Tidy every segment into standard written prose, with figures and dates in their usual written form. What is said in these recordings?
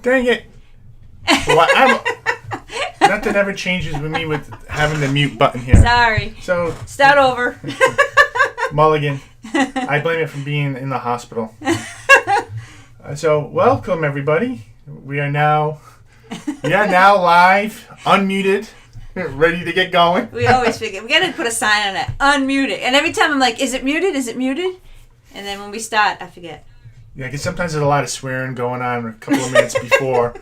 Dang it. Well, nothing ever changes with me with having the mute button here. Sorry. So start over. Mulligan. I blame it from being in the hospital. So welcome everybody. We are now live, unmuted, ready to get going. We always forget. We got to put a sign on it. Unmuted. And every time I'm like, is it muted? Is it muted? And then when we start, I forget. Yeah, because sometimes there's a lot of swearing going on a couple of minutes before.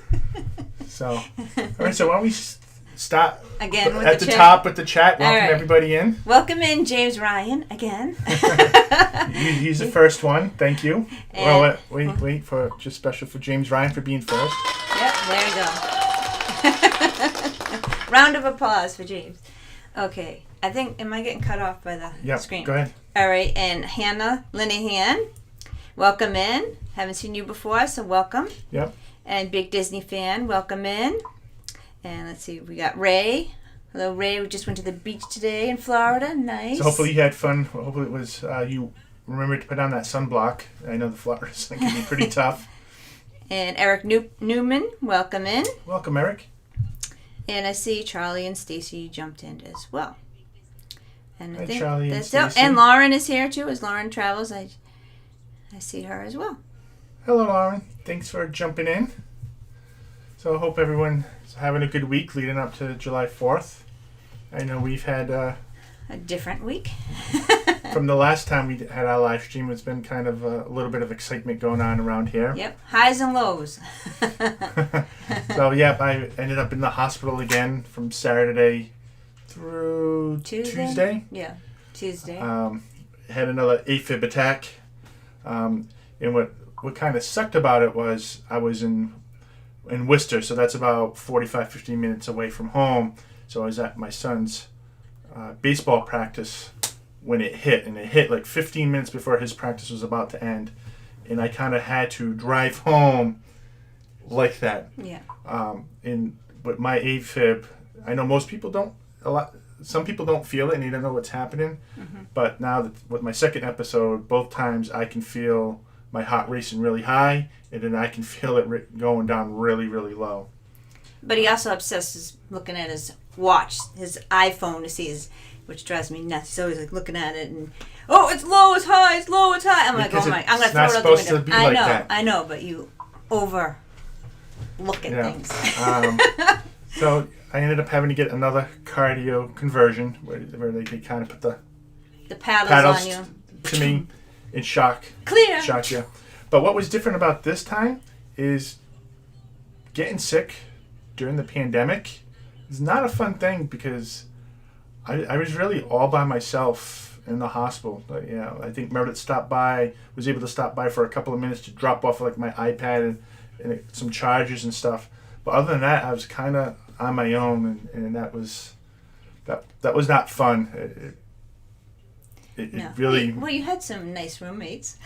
So, all right. So why don't we start again with at the top with the chat? Welcome everybody in. Welcome in, James Ryan again. He's the first one. Thank you. And well, wait for just special for James Ryan for being first. Yep, there we go. Round of applause for James. Okay, I think am I getting cut off by the screen? Go ahead. All right, and Hannah Linehan, welcome in. Haven't seen you before, so welcome. Yep. And Big Disney fan, welcome in. And let's see, we got Ray. Hello, Ray. We just went to the beach today in Florida. Nice. So hopefully you had fun. Hopefully it was you remembered to put on that sunblock. I know the Florida's thing can be pretty tough. And Eric Newman, welcome in. Welcome, Eric. And I see Charlie and Stacy jumped in as well. And I think Charlie that's and it. And Lauren is here too. As Lauren travels, I see her as well. Hello, Lauren. Thanks for jumping in. So I hope everyone's having a good week leading up to July 4th. I know we've had a different week. From the last time we had our live stream, it's been kind of a little bit of excitement going on around here. Yep, highs and lows. So yeah, I ended up in the hospital again from Saturday through Tuesday. Yeah, Tuesday. Had another AFib attack. And what kind of sucked about it was I was in Worcester, so that's about 45-50 minutes away from home. So I was at my son's baseball practice when it hit, and it hit like 15 minutes before his practice was about to end, and I kind of had to drive home like that. Yeah. But my AFib, I know most people don't. Some people don't feel it and they don't know what's happening. Mm-hmm. But now that with my second episode, both times I can feel my heart racing really high, and then I can feel it going down really, really low. But he also obsesses looking at his watch, his iPhone to see which drives me nuts. He's always like looking at it and, it's low, it's high, it's low, it's high. I'm like, oh my, I'm going to throw it out the window. It's not supposed to be like that. I know, but you look at things. So I ended up having to get another cardio conversion where they kind of put the paddles on you. To me in shock. Clear. Shock, yeah. But what was different about this time is getting sick during the pandemic is not a fun thing because I was really all by myself in the hospital. I think Meredith was able to stop by for a couple of minutes to drop off like my iPad and some chargers and stuff. But other than that, I was kind of on my own, and that was not fun. It really. Well, you had some nice roommates.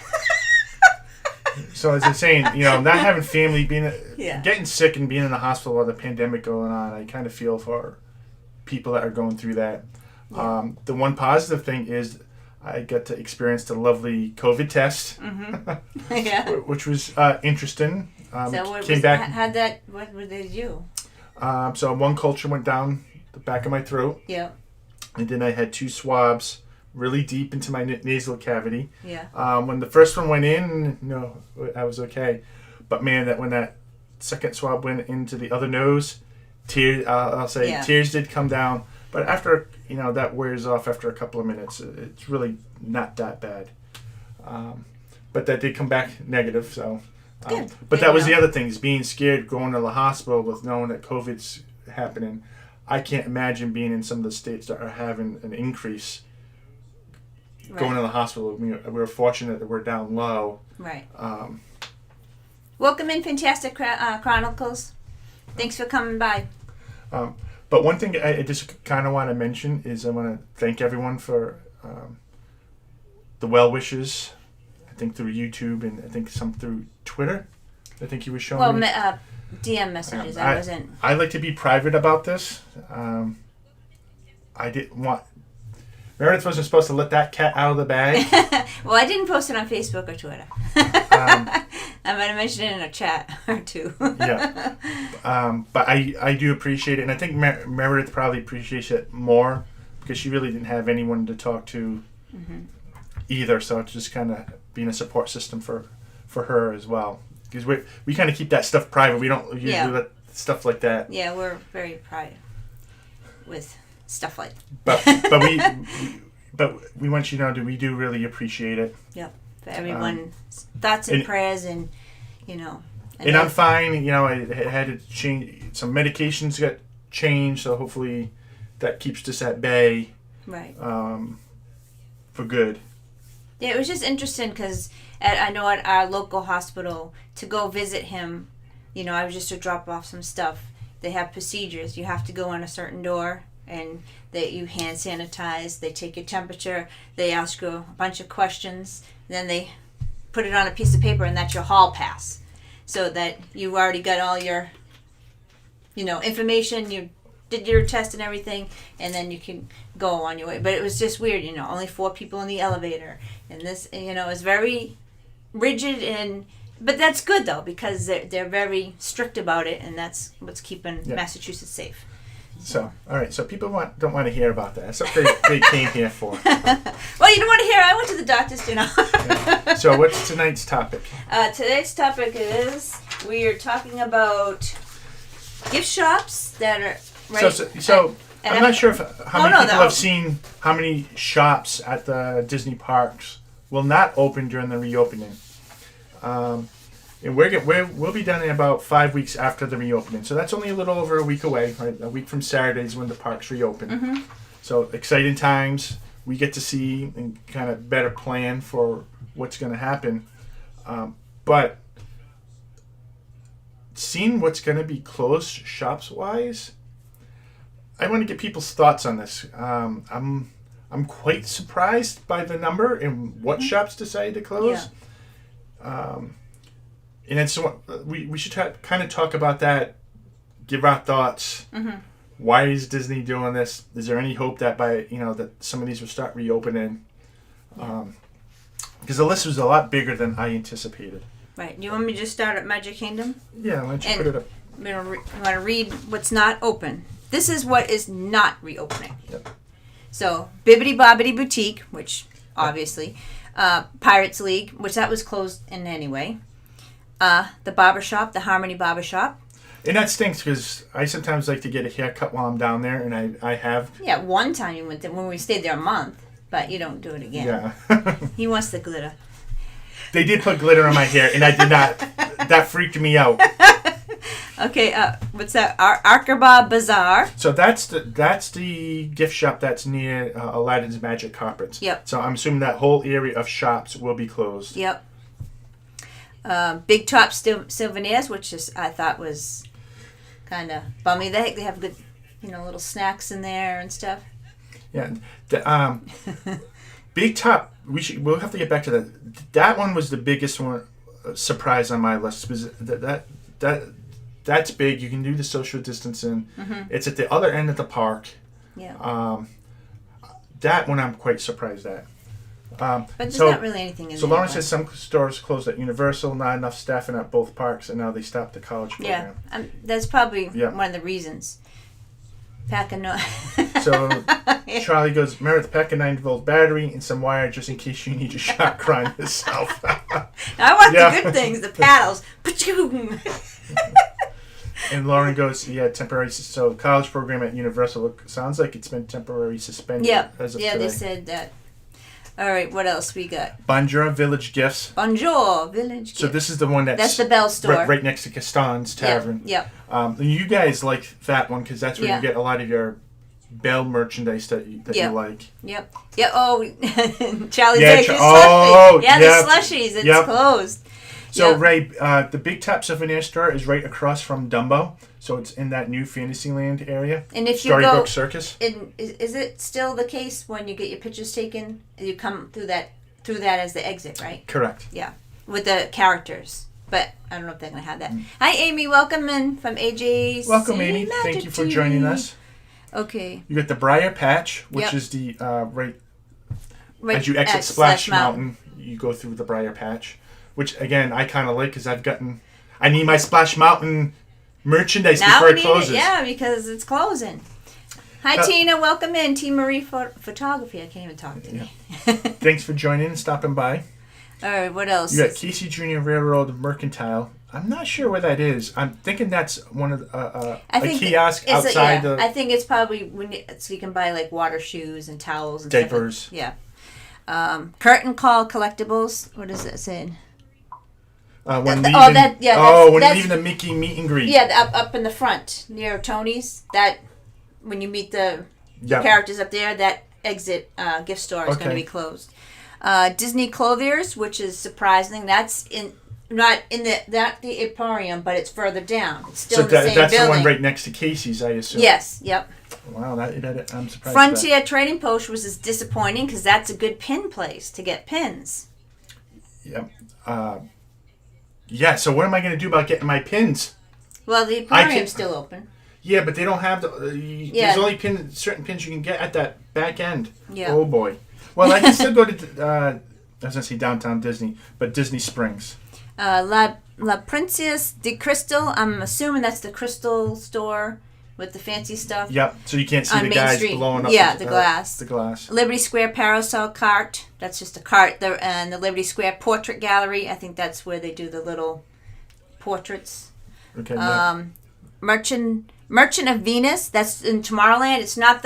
So as I'm saying, not having family, getting sick and being in the hospital while the pandemic going on, I kind of feel for people that are going through that. Yeah. The one positive thing is I got to experience the lovely COVID test, which was interesting. So what did they do? So one culture went down the back of my throat. Yeah. And then I had 2 swabs really deep into my nasal cavity. Yeah. When the first one went in, I was okay. But man, when that second swab went into the other nose, tears did come down. But after, that wears off after a couple of minutes. It's really not that bad. But that did come back negative, so. Good. But that was the other thing, is being scared going to the hospital with knowing that COVID's happening. I can't imagine being in some of the states that are having an increase going to the hospital. We're fortunate that we're down low. Right. Welcome in, Fantastic Chronicles. Thanks for coming by. But one thing I just kind of want to mention is I want to thank everyone for the well wishes. I think through YouTube and I think some through Twitter. I think you were showing me. DM messages. I like to be private about this. I didn't want. Meredith wasn't supposed to let that cat out of the bag. Well, I didn't post it on Facebook or Twitter. I might have mentioned it in a chat or two. Yeah. But I do appreciate it, and I think Meredith probably appreciates it more because she really didn't have anyone to talk to either. So it's just kind of being a support system for her as well. Because we kind of keep that stuff private. We don't usually let stuff like that. Yeah, we're very private with stuff like that. But we want you to know that we do really appreciate it. Yep. For everyone's thoughts and prayers, and you know. And I'm fine. You know, I had to change some medications got changed, so hopefully that keeps this at bay. Right. For good. Yeah, it was just interesting because I know at our local hospital, to go visit him, you know, I was just to drop off some stuff. They have procedures. You have to go in a certain door, and you hand sanitize. They take your temperature. They ask you a bunch of questions. Then they put it on a piece of paper, and that's your hall pass. So that you already got all your, you know, information. You did your test and everything, and then you can go on your way. But it was just weird, you know, only 4 people in the elevator. And this, you know, is very rigid, but that's good, though, because they're very strict about it, and that's what's keeping Massachusetts safe. So, all right. So people don't want to hear about that. That's what they came here for. Well, you don't want to hear. I went to the doctor's, you know. Yeah. So what's tonight's topic? Today's topic is we are talking about gift shops that are right. So I'm not sure how many people have seen how many shops at the Disney parks will not open during the reopening. And we'll be done in about 5 weeks after the reopening. So that's only a little over a week away, right? A week from Saturdays when the parks reopen. Mm-hmm. So exciting times. We get to see and kind of better plan for what's going to happen. But seeing what's going to be closed shops-wise, I want to get people's thoughts on this. I'm quite surprised by the number and what shops decided to close. Yeah. And then so we should kind of talk about that, give our thoughts. Mm-hmm. Why is Disney doing this? Is there any hope that that some of these will start reopening? Because the list was a lot bigger than I anticipated. Right. Do you want me to just start at Magic Kingdom? Yeah, why don't you put it up? You want to read what's not open. This is what is not reopening. Yep. So, Bibbidi Bobbidi Boutique, which obviously, Pirates League, which that was closed in anyway. The barber shop, the Harmony Barber Shop. And that stinks because I sometimes like to get a haircut while I'm down there, and I have. Yeah, one time you went there when we stayed there a month, but you don't do it again. Yeah. He wants the glitter. They did put glitter on my hair, and I did not. That freaked me out. Okay, what's that? Aqaba Bazaar. So that's the gift shop that's near Aladdin's Magic Carpets. Yep. So I'm assuming that whole area of shops will be closed. Yep. Big Top Souvenirs, which I thought was kind of bummy. They have good, little snacks in there and stuff. Yeah. Big Top. We'll have to get back to that. That one was the biggest one surprise on my list because that's big. You can do the social distancing. Mm-hmm. It's at the other end of the park. Yeah. That one I'm quite surprised at. But there's not really anything in there. So Lauren says some stores closed at Universal, not enough staffing at both parks, and now they stopped the college program. Yeah, that's probably one of the reasons. Pack a 9. So Charlie goes, Meredith, pack a 9-volt battery and some wire just in case you need to shock grind yourself. I want the good things, the paddles. And Lauren goes, temporary. So college program at Universal sounds like it's been temporarily suspended as of today. They said that. All right, what else we got? Bonjour Village Gifts. Bonjour Village Gifts. So this is the one that's the Bell store. Right next to Gaston's Tavern. Yep. You guys like that one because that's where you get a lot of your Bell merchandise that you like. Yep. Yeah. Oh, Charlie's the slushies. It's closed. So the Big Top Souvenir Store is right across from Dumbo. So it's in that new Fantasyland area. And if Storybook Circus. Is it still the case when you get your pictures taken, you come through that as the exit, right? Correct. Yeah, with the characters. But I don't know if they're going to have that. Hi, Amy. Welcome in from AJ's. Welcome, Amy. Thank you for joining us. Okay. You got the Briar Patch, which is the right as you exit Splash Mountain, you go through the Briar Patch. which again I kind of like because I need my Splash Mountain merchandise Now before we it need closes. it, yeah, because it's closing. Hi, Tina. Welcome in. T. Marie Photography. I can't even talk today. Yeah. Thanks for joining and stopping by. All right, what else? You got Casey Junior Railroad Mercantile. I'm not sure where that is. I'm thinking that's one of a kiosk outside I think it's probably so you can buy like water shoes and towels and diapers. Stuff. Yeah. Curtain Call Collectibles. What is that saying? When leaving the Mickey meet and greet. Yeah, up in the front near Tony's. That when you meet the characters up there, that exit gift store is going to be closed. Disney Clothiers, which is surprising. That's not in the Emporium, but it's further down. It's still in the same that's building. The one right next to Casey's, I assume. Yes. Yep. Wow, I'm surprised. Frontier Trading Post was disappointing because that's a good pin place to get pins. Yep. Yeah. So what am I going to do about getting my pins? Well, the Emporium's still open. Yeah, but they don't have there's only certain pins you can get at that back end. Yeah. Oh boy. Well, I can still go to I was going to say Downtown Disney, but Disney Springs. La Princesse de Crystal. I'm assuming that's the crystal store with the fancy stuff. Yep. So you can't see the Main guys Street. blowing up the glass. The glass. Liberty Square Parasol Cart. That's just a cart. And the Liberty Square Portrait Gallery. I think that's where they do the little portraits. Okay. Merchant of Venus. That's in Tomorrowland. It's not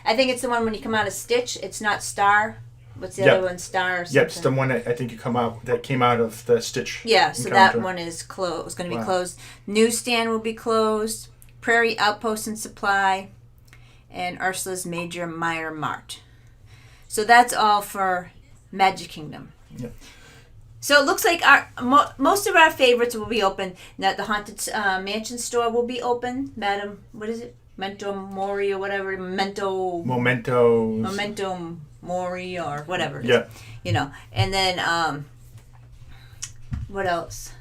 I think it's the one when you come out of Stitch. It's not Star. What's the other one? Star or something? Yep, it's the one that I think that came out of the Stitch. Yeah, so that one is closed. It's going to be closed. Newsstand will be closed. Prairie Outpost and Supply. And Ursula's Major Meyer Mart. So that's all for Magic Kingdom. Yep. So it looks like most of our favorites will be open. Now the Haunted Mansion store will be open. Madam, what is it? Memento Mori or whatever. Memento Mori or whatever it is. Yeah. And then what else?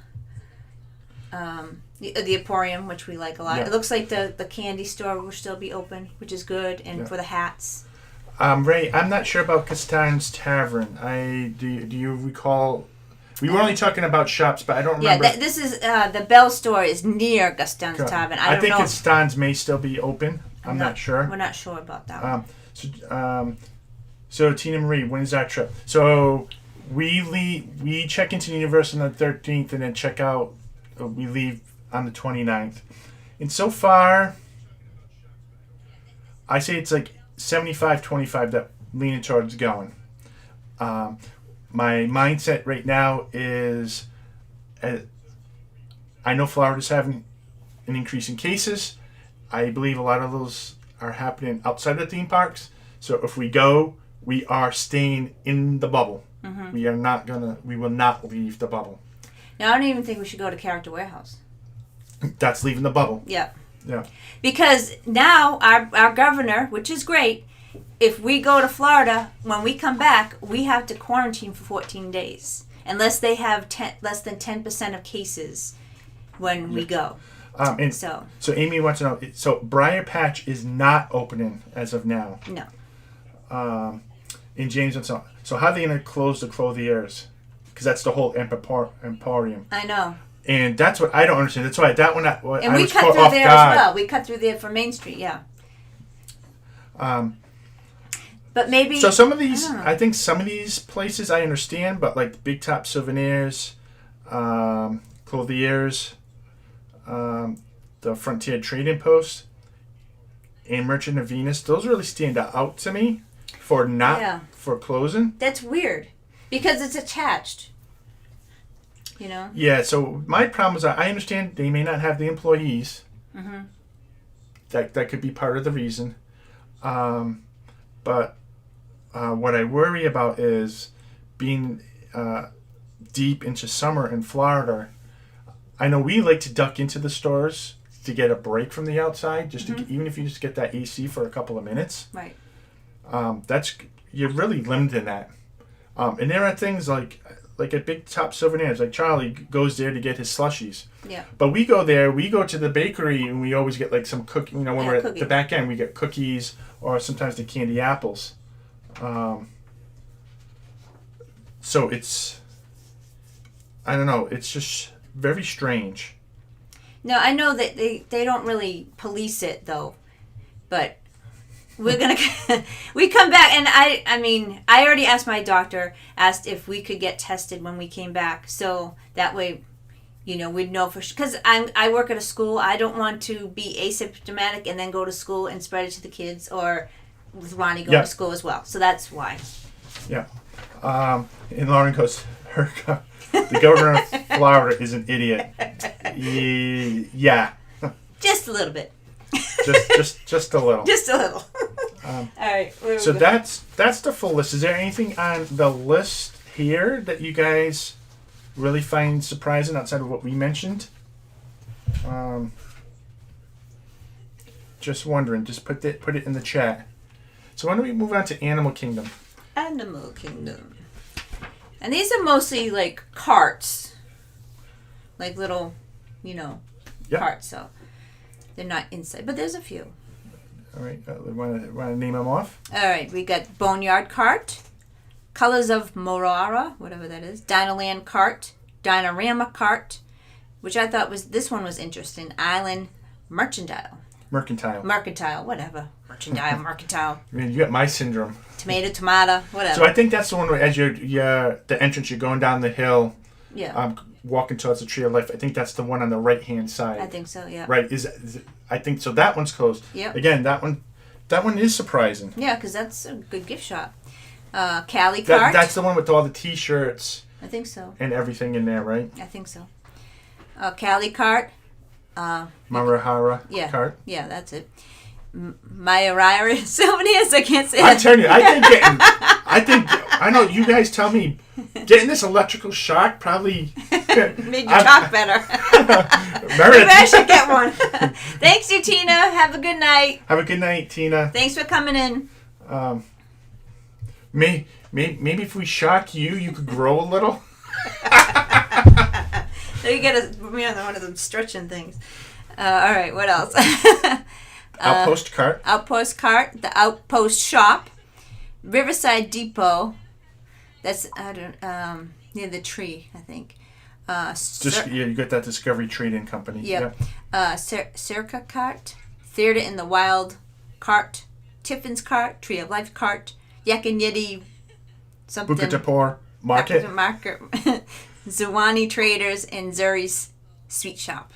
The Emporium, which we like a lot. Yeah. It looks like the candy store will still be open, which is good, and for the hats. Ray, I'm not sure about Castan's Tavern. Do you recall? We were only talking about shops, but I don't remember. Yeah, this is the Bell store is near Gaston's Tavern. I don't know. I think Gaston's may still be open. I'm not sure. We're not sure about that one. So Tina Marie, when is our trip? So we check into Universal on the 13th and then check out. We leave on the 29th. And so far, I say it's like 75-25 that leaning towards going. My mindset right now is, I know Florida's having an increase in cases. I believe a lot of those are happening outside the theme parks. So if we go, we are staying in the bubble. Mm-hmm. We will not leave the bubble. Now, I don't even think we should go to Character Warehouse. That's leaving the bubble. Yeah. Yeah. Because now our governor, which is great, if we go to Florida, when we come back, we have to quarantine for 14 days. Unless they have less than 10% of cases when we go. So Amy wants to know, so Briar Patch is not opening as of now. No. And James wants to know, so how are they going to close the Clothiers? Because that's the whole Emporium. I know. And that's what I don't understand. That's why that one I we was cut caught through off there guard. as well. We cut through there for Main Street, yeah. But maybe... So some of these, I think some of these places I understand, but like Big Top Souvenirs, Clothiers, the Frontier Trading Post, and Merchant of Venus, those really stand out to me for closing. That's weird. Because it's attached. Yeah, so my problem is I understand they may not have the employees. Mm-hmm. That could be part of the reason. But what I worry about is being deep into summer in Florida. I know we like to duck into the stores to get a break from the outside, just to, even if you just get that AC for a couple of minutes. Right. You're really limited in that. And there are things like at Big Top Souvenirs, like Charlie goes there to get his slushies. Yeah. But we go to the bakery and we always get like some cookie. When we're at the back end, we get cookies or sometimes the candy apples. So it's, I don't know. It's just very strange. No, I know that they don't really police it though, but we're gonna we come back, and I mean I already asked my doctor, asked if we could get tested when we came back, so that way, we'd know for sure. Because I work at a school, I don't want to be asymptomatic and then go to school and spread it to the kids, or with Ronnie going to school as well. So that's why. Yeah, and Lauren goes, the governor of Florida is an idiot. Yeah. Just a little bit. just a little. Just a little. All right. So that's the full list. Is there anything on the list here that you guys really find surprising outside of what we mentioned? Just wondering. Just put it in the chat. So why don't we move on to Animal Kingdom? Animal Kingdom. And these are mostly like carts. Like little, carts. So they're not inside. But there's a few. All right. Want to name them off? All right. We got Boneyard Cart. Colors of Morara, whatever that is. Dinoland Cart. Dinorama Cart. Which I thought this one was interesting. Island Mercantile. Mercantile, whatever. Mercantile. I mean, you got my syndrome. Tomato, whatever. So I think that's the one where as the entrance, you're going down the hill. Yeah. Walking towards the Tree of Life. I think that's the one on the right-hand side. I think so, yeah. Right. I think so. That one's closed. Yeah. Again, that one is surprising. Yeah, because that's a good gift shop. Cali Cart. That's the one with all the T-shirts. I think so. And everything in there, right? I think so. Cali Cart. Marahara Cart. Yeah, that's it. Mayarira souvenirs. I can't say I'm that. telling you, I know you guys tell me getting this electrical shock probably made you talk better. Maybe I should get one. Thanks, you, Tina. Have a good night. Have a good night, Tina. Thanks for coming in. Maybe if we shock you, you could grow a little. So you get me on one of them stretching things. All right, what else? Outpost Cart. Outpost Cart. The Outpost Shop. Riverside Depot. That's near the tree, I think. You got that Discovery Trading Company. Yep. Circa Cart. Theater in the Wild Cart. Tiffin's Cart. Tree of Life Cart. Yak and Yeti something. Bukatapur Market. Zawani Traders and Zuri's Sweet Shop.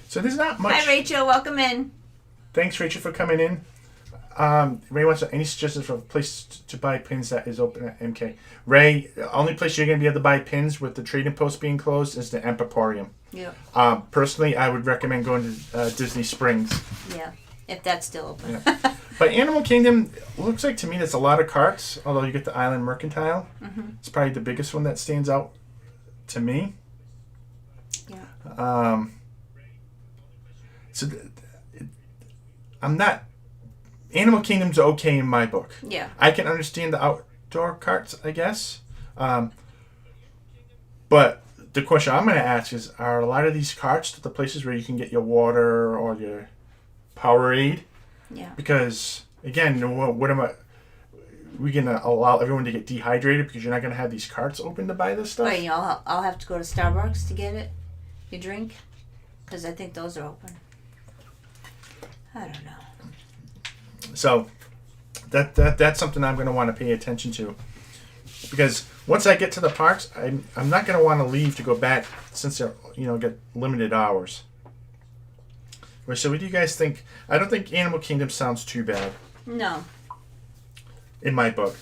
So there's not much. Hi, Rachel. Welcome in. Thanks, Rachel, for coming in. Ray wants any suggestions for a place to buy pins that is open at MK? Ray, the only place you're going to be able to buy pins with the trading post being closed is the Emporium. Yeah. Personally, I would recommend going to Disney Springs. Yeah, if that's still open. Yeah. But Animal Kingdom, looks like to me there's a lot of carts, although you get the Island Mercantile. Mm-hmm. It's probably the biggest one that stands out to me. Yeah. I'm not... Animal Kingdom's okay in my book. Yeah. I can understand the outdoor carts, I guess. But the question I'm going to ask is, are a lot of these carts the places where you can get your water or your Powerade? Yeah. Because, again, what am I... We going to allow everyone to get dehydrated because you're not going to have these carts open to buy this stuff? Wait, I'll have to go to Starbucks to get it? Your drink? Because I think those are open. I don't know. So that's something I'm going to want to pay attention to, because once I get to the parks, I'm not going to want to leave to go back since they're get limited hours. So what do you guys think? I don't think Animal Kingdom sounds too bad. No. In my book.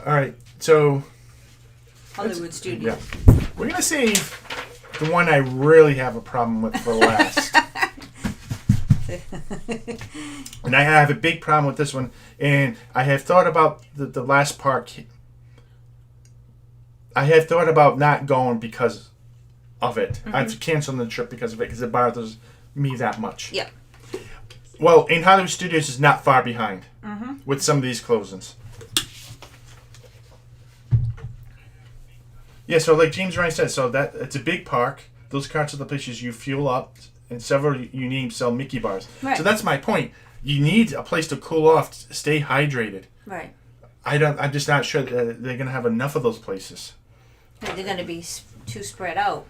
All right, so Hollywood Studios. Yeah, we're going to save the one I really have a problem with for last. And I have a big problem with this one, and I have thought about the last park. I have thought about not going because of it. Mm-hmm. I've canceled the trip because of it, because it bothers me that much. Yeah. Well, in Hollywood Studios is not far behind mm-hmm. with some of these closings. Yeah, so like James Ryan said, so that it's a big park. Those carts are the places you fuel up. And several you need sell Mickey bars. Right. So that's my point. You need a place to cool off, stay hydrated. Right. I'm just not sure that they're gonna have enough of those places. They're going to be too spread out.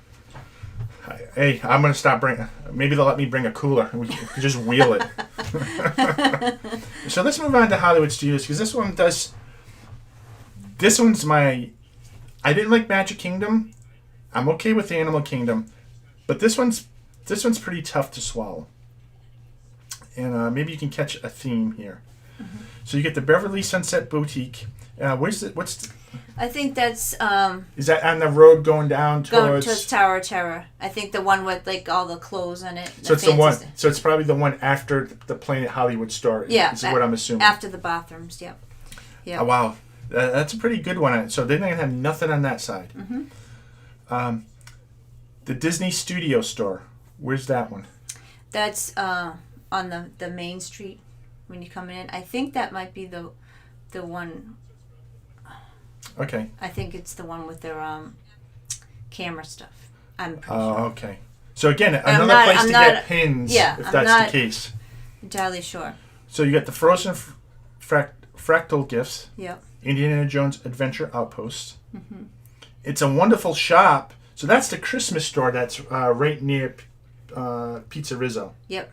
Hey, I'm gonna stop bringing. Maybe they'll let me bring a cooler and we can just wheel it. So let's move on to Hollywood Studios because this one's my. I didn't like Magic Kingdom. I'm okay with Animal Kingdom, but this one's pretty tough to swallow. And maybe you can catch a theme here. Mm-hmm. So you get the Beverly Sunset Boutique. I think that's... is that on the road going down towards Tower of Terror. I think the one with like all the clothes on it. So it's the one. So it's probably the one after the Planet Hollywood store. Yeah. Is what I'm assuming. After the bathrooms, yep. Oh, wow. That's a pretty good one. So they're not going to have nothing on that side. Mm-hmm. The Disney Studio store. Where's that one? That's on the main street when you're coming in. I think that might be the one... Okay. I think it's the one with their camera stuff. I'm pretty sure. Oh, okay. So again, another place to get pins if that's the case. Entirely sure. So you got the Frozen Fractal Gifts. Yep. Indiana Jones Adventure Outpost. Mm-hmm. It's a wonderful shop. So that's the Christmas store that's right near Pizza Rizzo. Yep.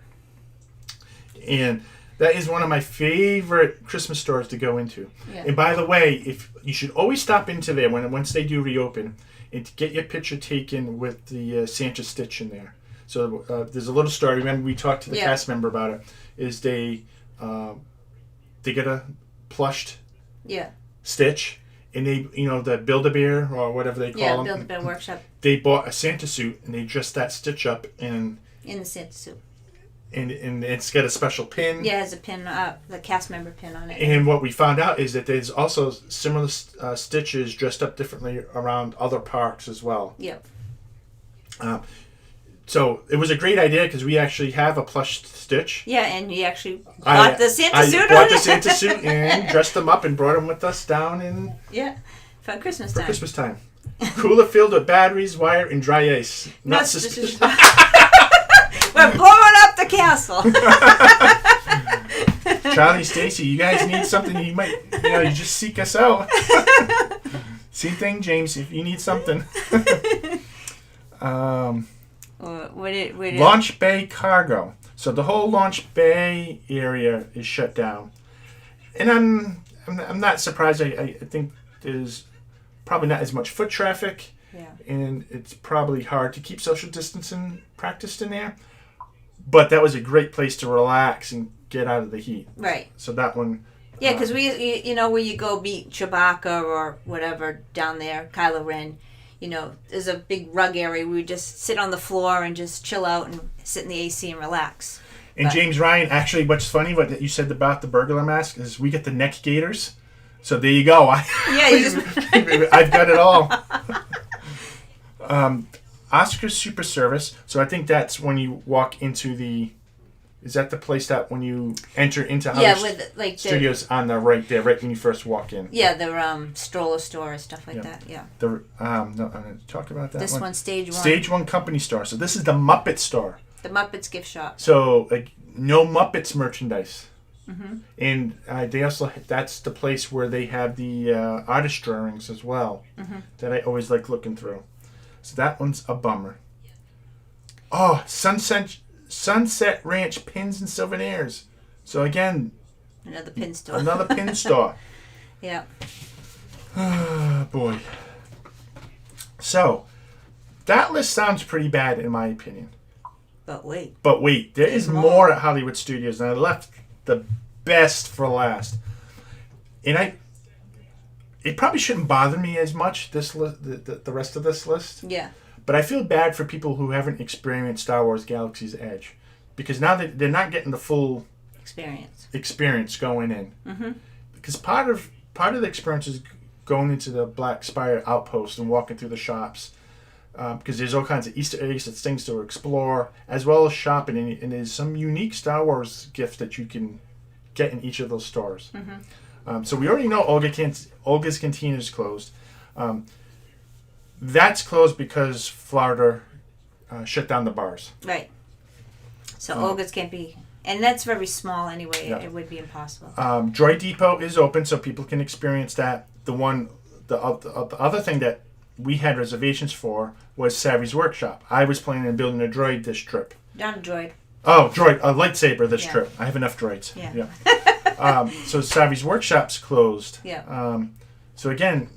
And that is one of my favorite Christmas stores to go into. Yeah. And by the way, if you should always stop into there once they do reopen, and to get your picture taken with the Santa Stitch in there. So there's a little story. Remember we talked to the cast member about it. Is they get a plushed Stitch, and they the Build-A-Bear or whatever they call them. Yeah, Build-A-Bear Workshop. They bought a Santa suit and they dressed that Stitch up in the Santa suit. And it's got a special pin. Yeah, it has a pin, the cast member pin on it. And what we found out is that there's also similar Stitches dressed up differently around other parks as well. Yep. So it was a great idea because we actually have a plush Stitch. Yeah, and you actually bought the Santa suit. I bought the Santa suit and dressed them up and brought them with us down in. Yeah, for Christmas time. Christmas time. Cooler filled with batteries, wire, and dry ice. Not suspicious. We're blowing up the castle. Charlie, Stacy, you guys need something, you might, you just seek us out. Same thing, James, if you need something. Launch Bay Cargo. So the whole Launch Bay area is shut down. And I'm not surprised. I think there's probably not as much foot traffic. Yeah. And it's probably hard to keep social distancing practiced in there. But that was a great place to relax and get out of the heat. Right. So that one... Yeah, because where you go meet Chewbacca or whatever down there, Kylo Ren, there's a big rug area where we just sit on the floor and just chill out and sit in the AC and relax. And James Ryan, actually, what's funny, what you said about the burglar mask, is we get the neck gaiters. So there you go. I've got it all. Oscar Super Service. So I think that's when you walk into the... Is that the place that when you enter into Hollywood Studios on the right there, right when you first walk in? Yeah, the stroller store and stuff like that. Yeah. No, I'm going to talk about that. This one, Stage 1. Stage 1 Company Store. So this is the Muppet Store. The Muppets gift shop. So no Muppets merchandise. Mm-hmm. And they also that's the place where they have the artist drawings as well. Mm-hmm. That I always like looking through. So that one's a bummer. Oh, Sunset Ranch pins and souvenirs. So again, another pin store. Another pin store. Yeah. Oh, boy. So that list sounds pretty bad in my opinion. But wait. There is more at Hollywood Studios, and I left the best for last. And it probably shouldn't bother me as much, this the rest of this list. Yeah. But I feel bad for people who haven't experienced Star Wars Galaxy's Edge. Because now they're not getting the full experience going in. Mm-hmm. Because part of the experience is going into the Black Spire outpost and walking through the shops. Because there's all kinds of Easter eggs and things to explore, as well as shopping. And there's some unique Star Wars gifts that you can get in each of those stores. Mm-hmm. So we already know Olga's Cantina is closed. That's closed because Florida shut down the bars. Right. So Olga's can't be And that's very small anyway. Yeah. It would be impossible. Droid Depot is open, so people can experience that. The other thing that we had reservations for was Savvy's Workshop. I was planning on building a droid this trip. Not a droid. Oh, droid, a lightsaber this trip. I have enough droids. Yeah. So Savvy's Workshop's closed. Yeah. So again,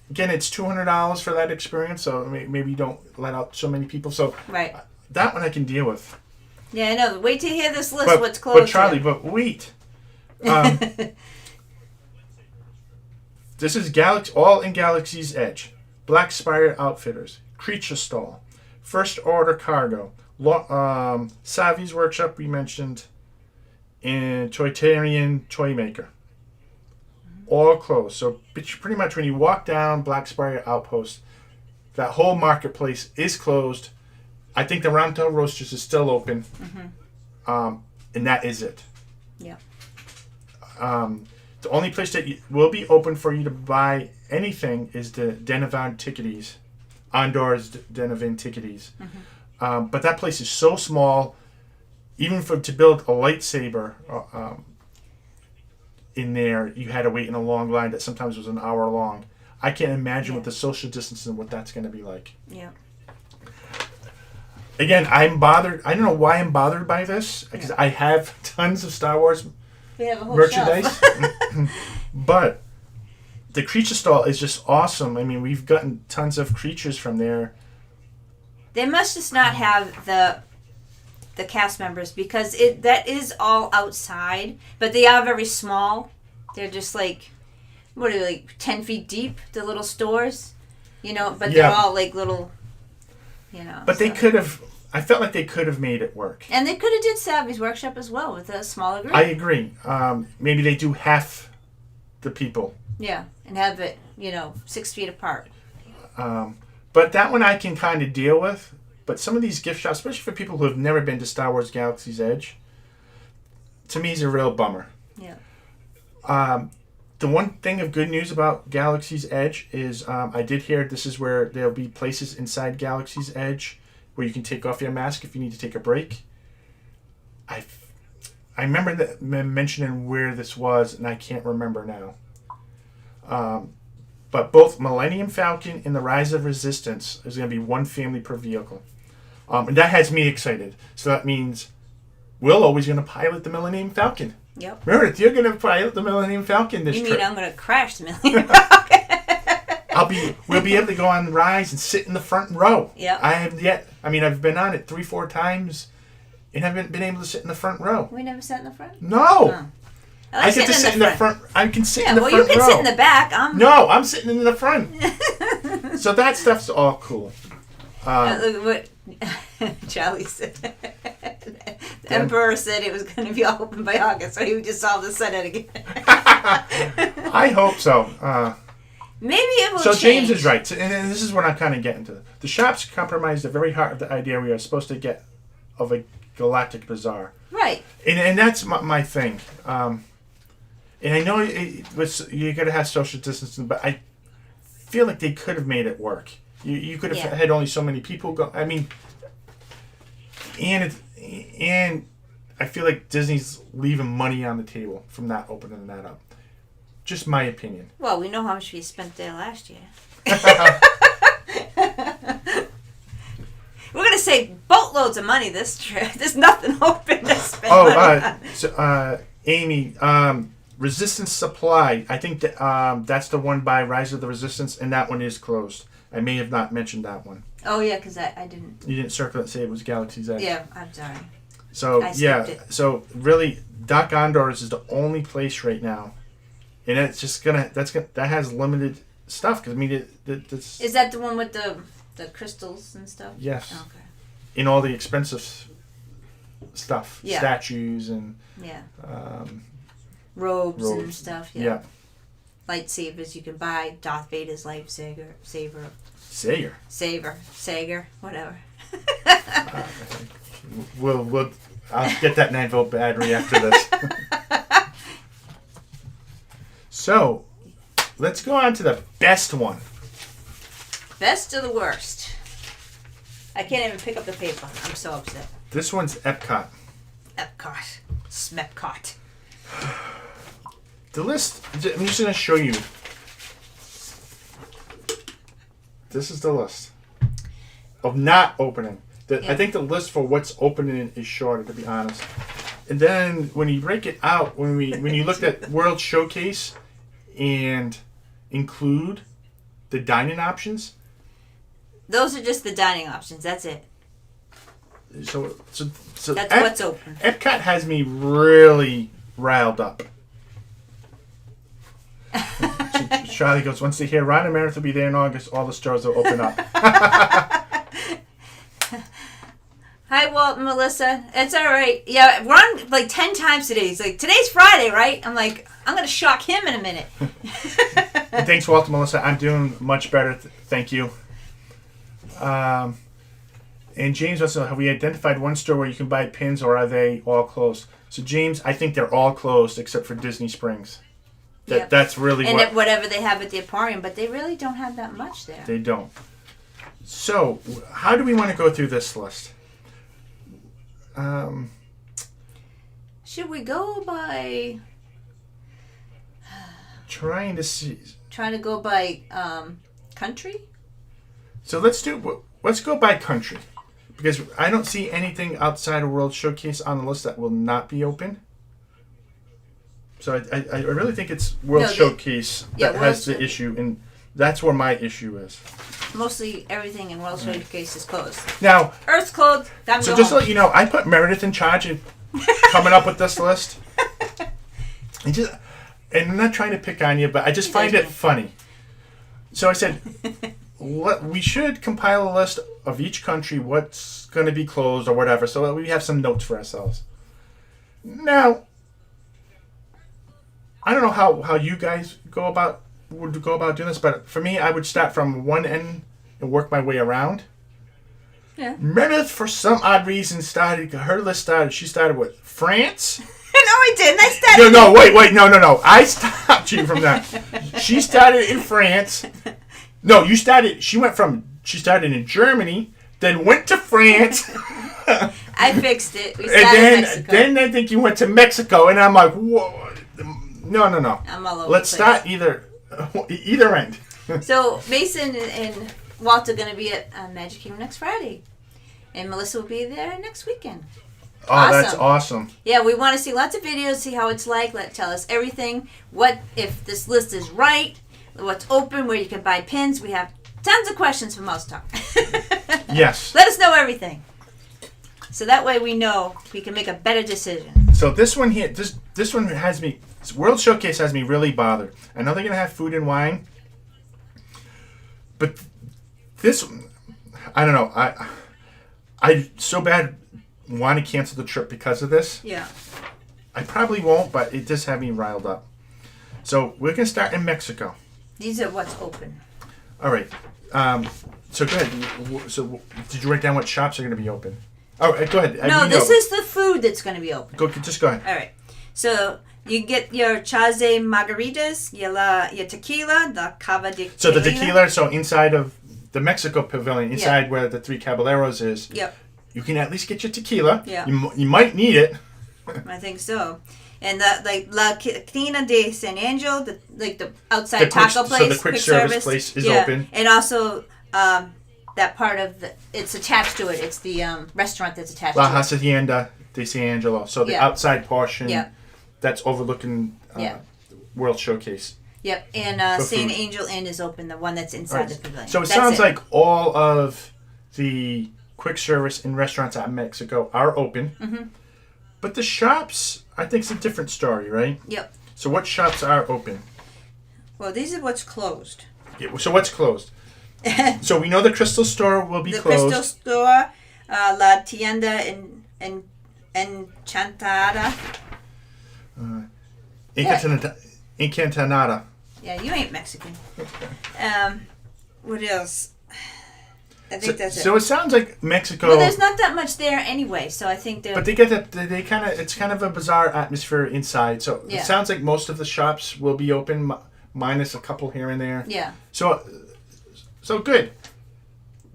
it's $200 for that experience. So maybe you don't let out so many people. So Right. That one I can deal with. Yeah, I know. Wait to hear this list. What's closed? But Charlie, but wait. This is all in Galaxy's Edge. Black Spire Outfitters, Creature Stall, First Order Cargo, Savvy's Workshop we mentioned, and Toytarian Toy Maker. All closed. So pretty much when you walk down Black Spire Outpost, that whole marketplace is closed. I think the Roundtail Roasters is still open. And that is it. Yeah. The only place that will be open for you to buy anything is the Den of Antiquities, Andor's Den of Antiquities. But that place is so small, even to build a lightsaber in there, you had to wait in a long line that sometimes was an hour long. I can't imagine with the social distancing what that's going to be like. Yeah. Again, I'm bothered. I don't know why I'm bothered by this, because I have tons of Star Wars We have a whole merchandise. shelf. But the creature stall is just awesome. I mean, we've gotten tons of creatures from there. They must just not have the cast members, because that is all outside, but they are very small. They're just like, what are they, like 10 feet deep, the little stores? But they're all like little, But they could have, I felt like they could have made it work. And they could have did Savvy's Workshop as well with a smaller group. I agree. Maybe they do half the people. Yeah, and have it, 6 feet apart. But that one I can kind of deal with. But some of these gift shops, especially for people who have never been to Star Wars Galaxy's Edge, to me is a real bummer. Yeah. The one thing of good news about Galaxy's Edge is I did hear this is where there'll be places inside Galaxy's Edge where you can take off your mask if you need to take a break. I remember mentioning where this was, and I can't remember now. But both Millennium Falcon and the Rise of Resistance is going to be one family per vehicle. And that has me excited. So that means we're always going to pilot the Millennium Falcon. Yep. Meredith, you're going to pilot the Millennium Falcon this trip. You mean I'm going to crash the Millennium Falcon? We'll be able to go on the Rise and sit in the front row. Yep. I've been on it 3-4 times and haven't been able to sit in the front row. We never sat in the front? No. Oh. I get to sit in the front. I can sit in the front row. Yeah, well, you can sit in the back. No, I'm sitting in the front. So that stuff's all cool. Look what Charlie said. The Emperor said it was going to be all open by August, so he would just solve the Senate again. I hope so. Maybe it will So change. James is right. And this is what I'm kind of getting to. The shops compromised the very heart of the idea we are supposed to get of a galactic bazaar. Right. And that's my thing. And I know you got to have social distancing, but I feel like they could have made it work. You could have had only so many people go. I mean, and I feel like Disney's leaving money on the table from not opening that up. Just my opinion. Well, we know how much we spent there last year. We're going to save boatloads of money this trip. There's nothing open to spend money on. Amy, Resistance Supply. I think that's the one by Rise of the Resistance, and that one is closed. I may have not mentioned that one. Oh, yeah, because I didn't. You didn't circle it and say it was Galaxy's Edge. Yeah, I'm sorry. So, I skipped it. So really, Doc Ondor's is the only place right now. And it's just that has limited stuff. Because, I mean, is that the one with the crystals and stuff? Yes. Okay. In all the expensive stuff. Yeah. Statues and... Yeah. Robes and stuff. Yeah. Lightsabers you can buy. Darth Vader's lightsaber. Sager. Whatever. I'll get that 9-volt battery after this. So, let's go on to the best one. Best or the worst? I can't even pick up the paper. I'm so upset. This one's Epcot. Epcot. Smepcot. The list, I'm just going to show you. This is the list of not opening. I think the list for what's opening is shorter, to be honest. And then when you break it out, when you looked at World Showcase and include the dining options. Those are just the dining options. That's it. So that's what's open. Epcot has me really riled up. Charlie goes, once they hear Ron and Meredith will be there in August, all the stores will open up. Hi, Walt and Melissa. It's all right. Yeah, Ron, like 10 times today. He's like, today's Friday, right? I'm like, I'm going to shock him in a minute. And thanks, Walt and Melissa. I'm doing much better. Thank you. And James also, have we identified one store where you can buy pins, or are they all closed? So, James, I think they're all closed except for Disney Springs. Yep. That's really and whatever they have at the Aquarium, but they really don't have that much there. They don't. So, how do we want to go through this list? Should we go by... Trying to go by country? So let's go by country. Because I don't see anything outside of World Showcase on the list that will not be open. So I really think it's World Showcase that has the issue, and that's where my issue is. Mostly everything in World Showcase is closed. Now, Earth's closed. So just to let you know, I put Meredith in charge of coming up with this list. And I'm not trying to pick on you, but I just find it funny. So I said, we should compile a list of each country, what's going to be closed or whatever, so that we have some notes for ourselves. Now, I don't know how you guys would go about doing this, but for me, I would start from one end and work my way around. Yeah. Meredith, for some odd reason, she started with France. No, I didn't. I started... No, wait, no. I stopped you from that. She started in France. No, she started in Germany, then went to France. I fixed it. We started in Mexico. Then I think you went to Mexico, and I'm like, whoa. No. I'm all over Let's the place. start either end. So Mason and Walt are going to be at Magic Kingdom next Friday. And Melissa will be there next weekend. Oh, awesome. That's awesome. Yeah, we want to see lots of videos, see how it's like. Tell us everything. What if this list is right? What's open, where you can buy pins. We have tons of questions from Mouse Talk. Yes. Let us know everything. So that way we know we can make a better decision. So this one here, this one has me, World Showcase has me really bothered. I know they're going to have food and wine. But this, I don't know. I so bad want to cancel the trip because of this. Yeah. I probably won't, but it does have me riled up. So we're going to start in Mexico. These are what's open. All right. So go ahead. So did you write down what shops are going to be open? Oh, go ahead. No, this is the food that's going to be open. Just go ahead. All right. So you get your chaze margaritas, your tequila, the cava de So the tequila, so inside of the Mexico pavilion, inside where the Three Caballeros is, yep. You can at least get your tequila. Yeah. You might need it. I think so. And the La Cantina de San Angel, the outside taco place. So the quick service place is open. And also that part of it's attached to it. It's the restaurant that's attached La to it. Hacienda de San Angelo. So the outside portion that's overlooking World Showcase. Yep. And St. Angel Inn is open, the one that's inside the pavilion. So it sounds like all of the quick service and restaurants at Mexico are open. Mm-hmm. But the shops, I think, is a different story, right? Yep. So what shops are open? Well, these are what's closed. Yeah, so what's closed? So we know the Crystal Store will be closed. The Crystal Store, La Tienda Enchantada. Encantada. Yeah, you ain't Mexican. What else? I think that's it. So it sounds like Mexico. Well, there's not that much there anyway, so I think they're. But they get that it's kind of a bizarre atmosphere inside. So it sounds like most of the shops will be open, minus a couple here and there. Yeah. So good.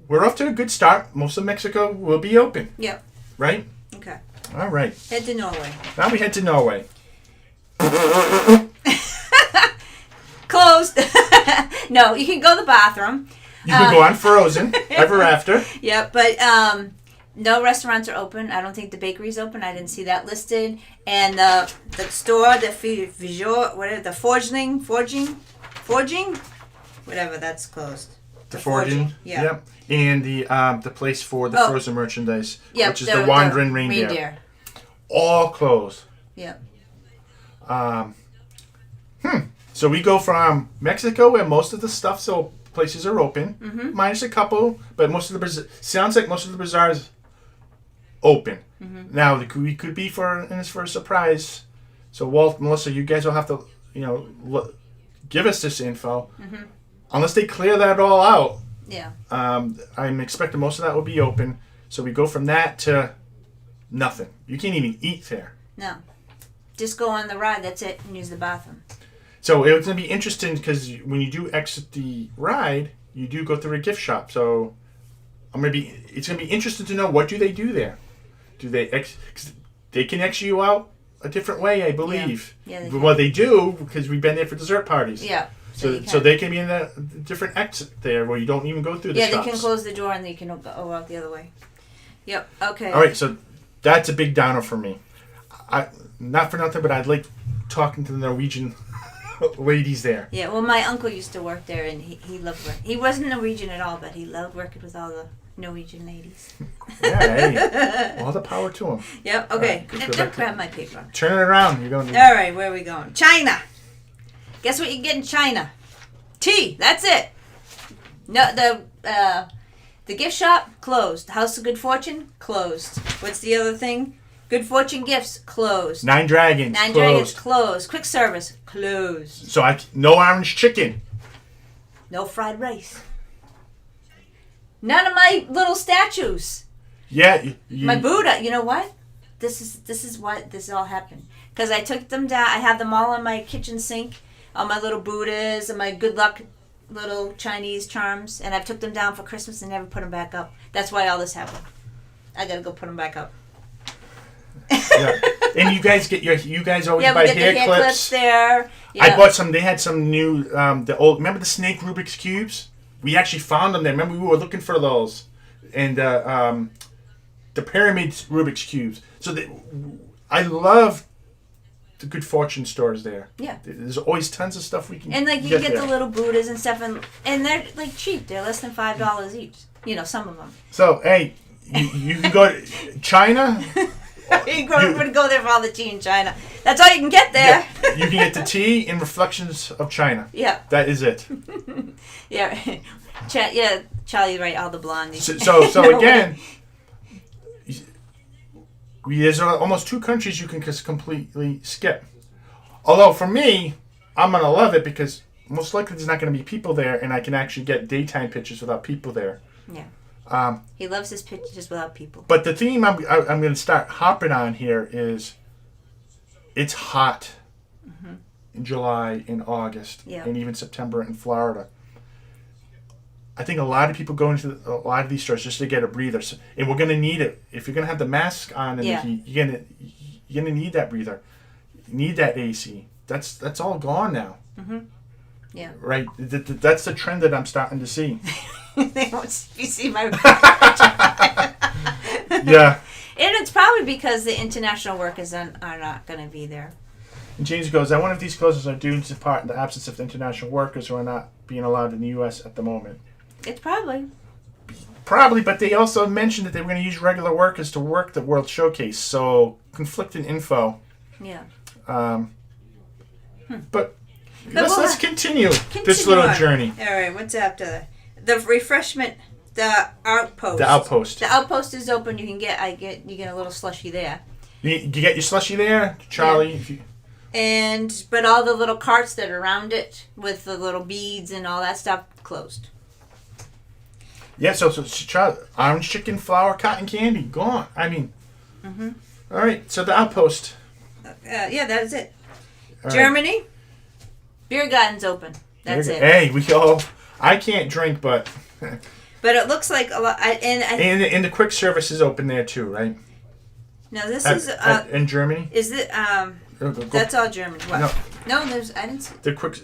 We're off to a good start. Most of Mexico will be open. Yep. right? Okay. All right. Head to Norway. Now we head to Norway. Closed. No, you can go to the bathroom. You can go on Frozen ever after. Yeah, but no restaurants are open. I don't think the bakery's open. I didn't see that listed. And the store, the forging, whatever, that's closed. The forging. Yeah. Yep. And the place for the Frozen merchandise, which is the Wandering Reindeer. All closed. Yep. So we go from Mexico, where most of the stuff, so places are open, minus a couple, but most of the sounds like most of the bazaars open. Now we could be in this for a surprise. So Walt, Melissa, you guys will have to, give us this info, unless they clear that all out. Yeah. I'm expecting most of that will be open. So we go from that to nothing. You can't even eat there. No. Just go on the ride. That's it, and use the bathroom. So it's going to be interesting because when you do exit the ride, you do go through a gift shop. So it's going to be interesting to know, what do they do there? Do they 'cause they can X you out a different way, I believe. Yeah, they do, because we've been there for dessert parties. Yeah. So they can be in a different exit there where you don't even go through the shops. Yeah, they can close the door and they can go out the other way. Yep. Okay. All right. So that's a big downer for me. Not for nothing, but I'd like talking to the Norwegian ladies there. Yeah, well, my uncle used to work there, and he loved working. He wasn't Norwegian at all, but he loved working with all the Norwegian ladies. Yeah, hey, all the power to him. Yep, okay. Right, grab my paper. Turn it around. You're going. All right, where are we going? China. Guess what you get in China? Tea. That's it. No, the gift shop closed. House of Good Fortune closed. What's the other thing? Good Fortune Gifts closed. Nine Dragons closed. Quick Service closed. So no orange chicken. No fried rice. None of my little statues. Yeah. My Buddha. You know what? This is why this all happened. Because I took them down. I have them all in my kitchen sink. All my little Buddhas and my good luck little Chinese charms. And I took them down for Christmas and never put them back up. That's why all this happened. I got to go put them back up. Yeah. And you guys always buy hair clips there. Yeah. I bought some. They had some new remember the snake Rubik's cubes? We actually found them there. Remember, we were looking for those, and the pyramid Rubik's cubes. So I love the Good Fortune stores there. Yeah. There's always tons of stuff we can. And you get the little Buddhas and stuff, and they're cheap. They're less than $5 each. Some of them. So hey, you can go to China. You're going to go there for all the tea in China. That's all you can get there. Yeah, you can get the tea and reflections of China. Yeah. That is it. Yeah. Charlie, right, all the blondies. So again, there's almost 2 countries you can just completely skip. Although for me, I'm going to love it because most likely there's not going to be people there, and I can actually get daytime pictures without people there. Yeah. He loves his pictures without people. But the theme I'm going to start hopping on here is it's hot in July, in August, and even September in Florida. I think a lot of people go into a lot of these stores just to get a breather, and we're going to need it. If you're going to have the mask on in the heat, you're going to need that breather. You need that AC. That's all gone now. Mm-hmm. Yeah. Right. That's the trend that I'm starting to see. They won't see my. Yeah. And it's probably because the international workers are not going to be there. And James goes, I wonder if these closures are due to part in the absence of international workers who are not being allowed in the U.S. at the moment. It's probably. Probably, but they also mentioned that they were going to use regular workers to work the World Showcase. So, conflicting info. Yeah. But let's continue this little journey. All right, what's after that? The refreshment, the outpost. The outpost. The outpost is open. You get a little slushy there. You get your slushy there, Charlie. Yeah. But all the little carts that are around it with the little beads and all that stuff closed. Yeah, so Charlie, orange chicken, flour, cotton candy, gone. I mean, all right. So the outpost. Yeah, that is it. All Germany, right. beer garden's open. That's it. Hey, I can't drink, but. But it looks like a lot, and the quick service is open there too, right? No, this is in Germany. Is it That's all Germany. What? No, there's. I didn't see. The quick.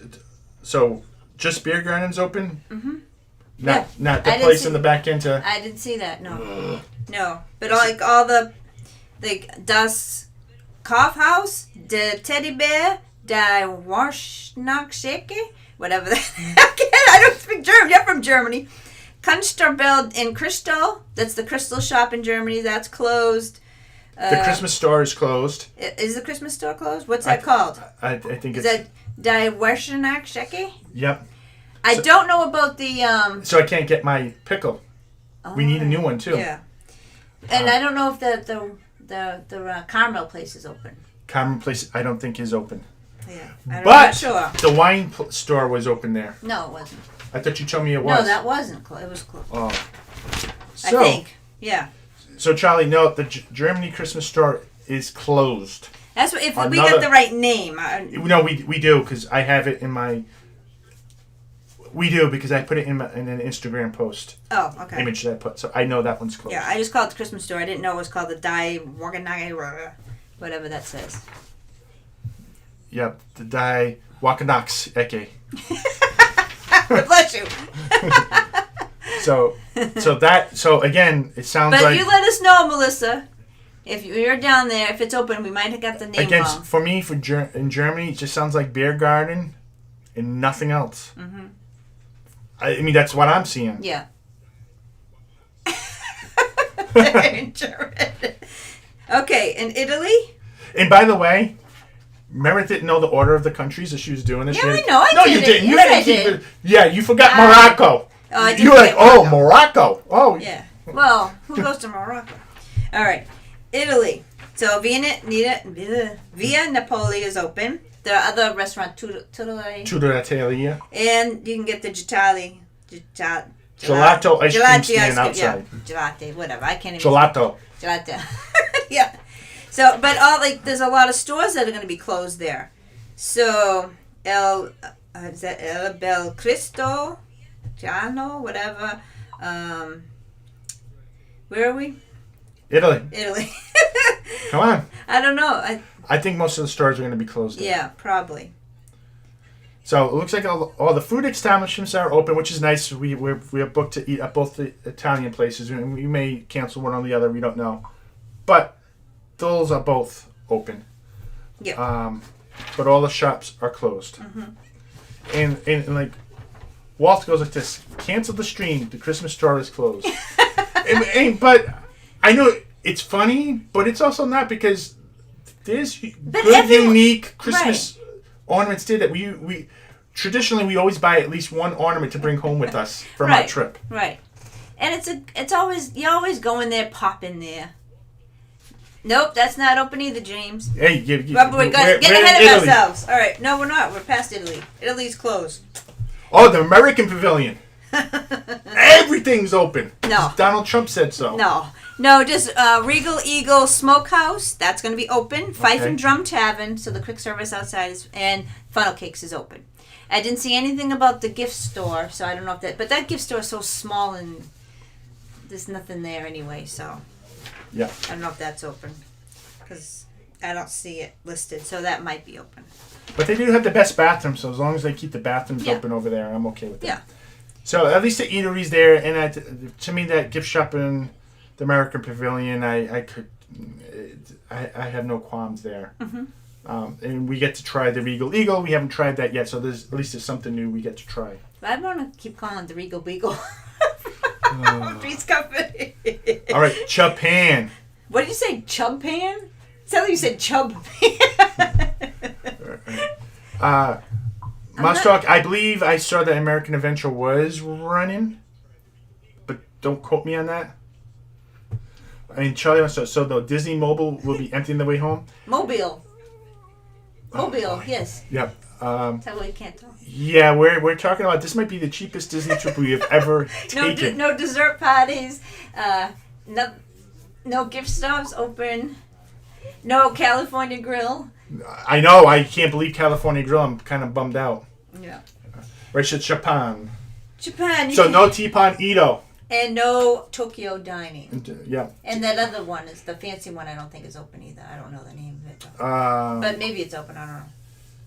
So just beer gardens open. Mm-hmm. Not the place in the back end to. I didn't see that. No. No, but all the das Kaufhaus, the teddy bear, the Waschnackschecke, whatever that. I don't speak German. You're from Germany. Kunstbild in Crystal. That's the crystal shop in Germany. That's closed. The Christmas store is closed. Is the Christmas store closed? What's that called? I think is it's... Is that Die Waschnackschecke? Yep. I don't know about the... So I can't get my pickle. We need a new one, too. Yeah. And I don't know if the Carmel place is open. Carmel place, I don't think is open. Yeah. I'm but not sure. The wine store was open there. No, it wasn't. I thought you told me it was. No, that wasn't closed. It was closed. Oh. So, I think. Yeah. So, Charlie, no, the Germany Christmas store is closed. That's what, if we got the right name. No, we do, because I have it in my... We do, because I put it in an Instagram post. Oh, okay. Image that I put. So I know that one's closed. Yeah, I just called it the Christmas store. I didn't know it was called the Die Morganage, whatever that says. Yep, the Die Wakanax Eke. Bless you. So again, it sounds like... But you let us know, Melissa. If you're down there, if it's open, we might have got the name wrong. For me, in Germany, it just sounds like beer garden and nothing else. Mm-hmm. I mean, that's what I'm seeing. Yeah. In German. Okay, in Italy? And by the way, remember I didn't know the order of the countries as she was doing this? Yeah, I know. No, you didn't. Yes, I did. Yeah, you forgot Morocco. Oh, I did. You were like, Morocco. Oh. Yeah. Well, who goes to Morocco? All right. Italy. So Via Napoli is open. The other restaurant, Tudoratelia. And you can get the gelato ice cream stand outside. Yeah, gelato, whatever. I can't even. Gelato. Yeah. So, but there's a lot of stores that are going to be closed there. So, is that El Bel Cristo, Giano, whatever. Where are we? Italy. Come on. I don't know. I think most of the stores are going to be closed. Yeah, probably. So it looks like all the food establishments are open, which is nice. We're booked to eat at both the Italian places. We may cancel one or the other. We don't know, but those are both open. Yeah. But all the shops are closed. Mm-hmm. And like Walt goes like this: cancel the stream. The Christmas store is closed. But I know it's funny, but it's also not, because there's unique Christmas ornaments too that we traditionally we always buy at least one ornament to bring home with us from our trip. Right. And it's always, you always go in there, pop in there. Nope, that's not open either, James. Hey, but we're getting ahead of ourselves. All right, no, we're not. We're past Italy. Italy's closed. Oh, the American Pavilion. Everything's open. No. Donald Trump said so. No, just Regal Eagle Smokehouse. That's going to be open. Fife and Drum Tavern, so the quick service outside is, and Funnel Cakes is open. I didn't see anything about the gift store, so I don't know if that. But that gift store is so small and there's nothing there anyway, so. Yeah. I don't know if that's open, because I don't see it listed, so that might be open. But they do have the best bathrooms, so as long as they keep the bathrooms open over there, I'm okay with that. Yeah. So at least the eatery's there, and to me, that gift shop in the American Pavilion, I have no qualms there. Mm-hmm. And we get to try the Regal Eagle. We haven't tried that yet, so at least there's something new we get to try. I want to keep calling it the Regal Beagle. Three's Company. All right, Japan. What did you say, Chub Pan? It sounded like you said Chub Pan. Must talk. I believe I saw that American Adventure was running, but don't quote me on that. I mean, Charlie, so the Disney Mobile will be empty on the way home? Mobile, yes. Yep. That's why you can't talk. Yeah, we're talking about, this might be the cheapest Disney trip we have ever taken. No dessert parties, no gift shops open, no California Grill. I know, I can't believe California Grill. I'm kind of bummed out. Yeah. Right, so Japan. So no Teapot Ito. And no Tokyo dining. Yeah. And that other one is the fancy one. I don't think is open either. I don't know the name of it. But maybe it's open. I don't know.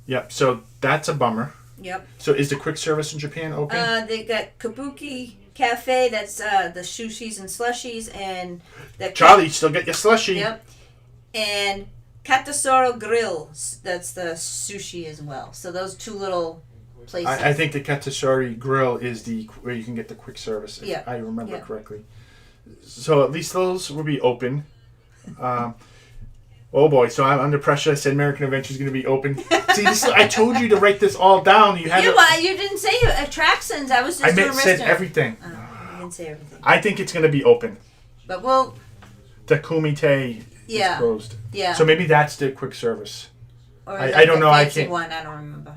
Yep. So that's a bummer. Yep. So is the quick service in Japan open? They got Kabuki Cafe. That's the sushis and slushies, and the Charlie, still get your slushie. Yep. And Katasoro Grill. That's the sushi as well. So those two little places. I think the Katasori Grill is where you can get the quick service. Yeah. If I remember correctly. So at least those will be open. Oh boy! So I'm under pressure. I said American Adventure is going to be open. See, I told you to write this all down. You had. You didn't say attractions. I was just. Said everything. I didn't say everything. I think it's going to be open. But we'll. The Kumite is closed. Yeah. So maybe that's the quick service. Or I don't know. I can't. One. I don't remember.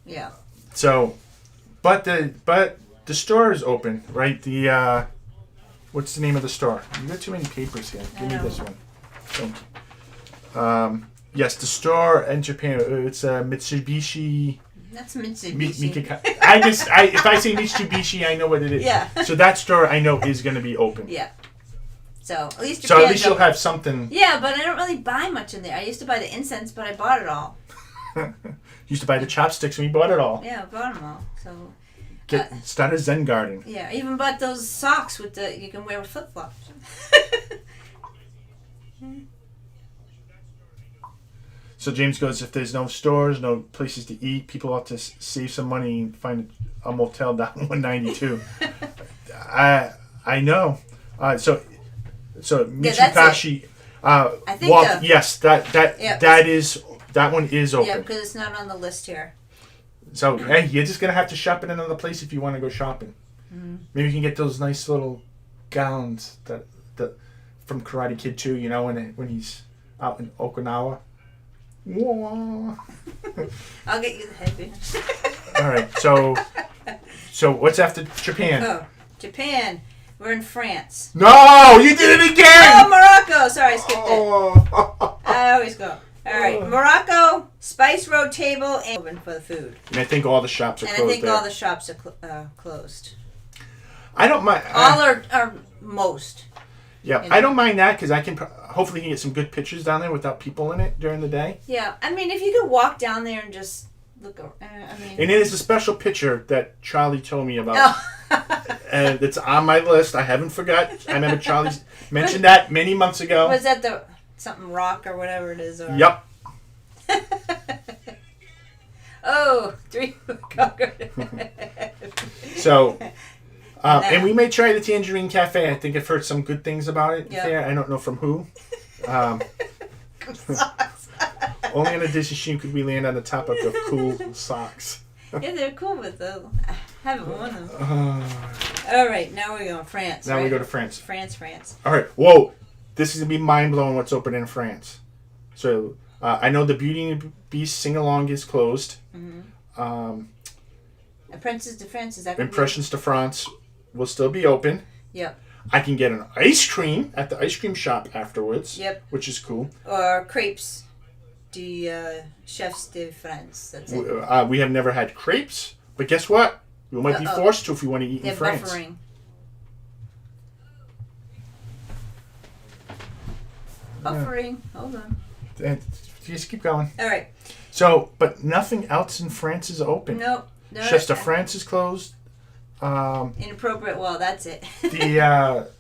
Yeah. So, but the store is open, right? The what's the name of the store? You got too many papers here. Give me this one. Thank you. Yes, the store in Japan. It's Mitsubishi. That's Mitsubishi. If I say Mitsubishi, I know what it is. Yeah. So that store I know is going to be open. Yeah. So at least. You'll have something. Yeah, but I don't really buy much in there. I used to buy the incense, but I bought it all. Used to buy the chopsticks and we bought it all. Yeah, I bought them all. So. Start a Zen garden. Yeah, I even bought those socks you can wear with flip flops. So James goes, if there's no stores, no places to eat, people ought to save some money and find a motel down 192. I know. So Mitsubishi. I think Walt, yes, that one is open. Yeah, because it's not on the list here. So hey, you're just gonna have to shop in another place if you want to go shopping. Mm-hmm. Maybe you can get those nice little gowns that from Karate Kid 2. You know when he's out in Okinawa. I'll get you the headband. All right, so what's after Japan? Oh, Japan. We're in France. No, you did it again. Oh, Morocco. Sorry, I skipped it. I always go. All right, Morocco, Spice Road Table, and open for the food. And I think all the shops are closed. And I think all the shops are closed. I don't mind. All are most. Yeah, I don't mind that because I can hopefully get some good pictures down there without people in it during the day. Yeah, I mean, if you could walk down there and just look, and it is a special picture that Charlie told me about, and it's on my list. I haven't forgot. I remember Charlie mentioned that many months ago. Was that the something rock or whatever it is? Or... Yep. Oh, 3 So. And we may try the Tangerine Cafe. I think I've heard some good things about it there. I don't know from who. Only on a Disney stream could we land on the top of the cool socks. Yeah, they're cool, but I haven't worn them. All right, now we're going France. Now we go to France. France. All right, whoa. This is going to be mind-blowing what's open in France. So, I know the Beauty and the Beast sing-along is closed. Mm-hmm. Apprentices de France, is that Impressions de France will still be open. Yep. I can get an ice cream at the ice cream shop afterwards. Yep. Which is cool. Or crepes de Chefs de France. That's it. We have never had crepes, but guess what? We might be forced to if we want to eat in France. Buffering. Buffering. Hold on. And just keep going. All right. So, but nothing else in France is open. Nope. Chefs de France is closed. Inappropriate. Well, that's it.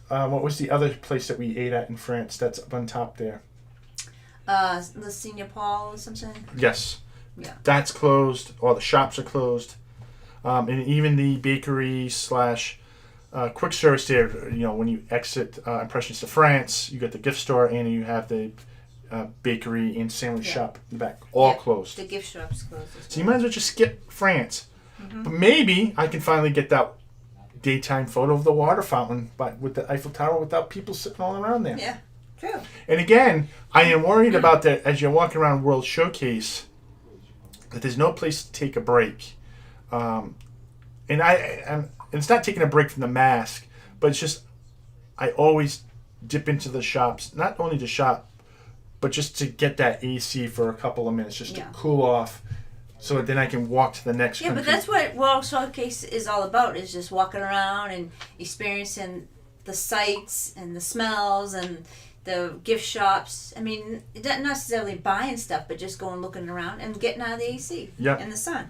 What was the other place that we ate at in France? That's up on top there. Le Signe Paul or something. Yes. Yeah. That's closed. All the shops are closed, and even the bakery / quick service there. You know, when you exit Impressions de France, you got the gift store and you have the bakery and sandwich shop in the back. All closed. The gift shop's closed. So you might as well just skip France. Mm-hmm. But maybe I can finally get that daytime photo of the water fountain with the Eiffel Tower without people sitting all around there. Yeah, true. And again, I am worried about that as you're walking around World Showcase, that there's no place to take a break. And it's not taking a break from the mask, but it's just I always dip into the shops, not only to shop, but just to get that AC for a couple of minutes, just to cool off. so then I can walk to the next country. But that's what World Showcase is all about, is just walking around and experiencing the sights and the smells and the gift shops. I mean, not necessarily buying stuff, but just going looking around and getting out of the AC and the sun.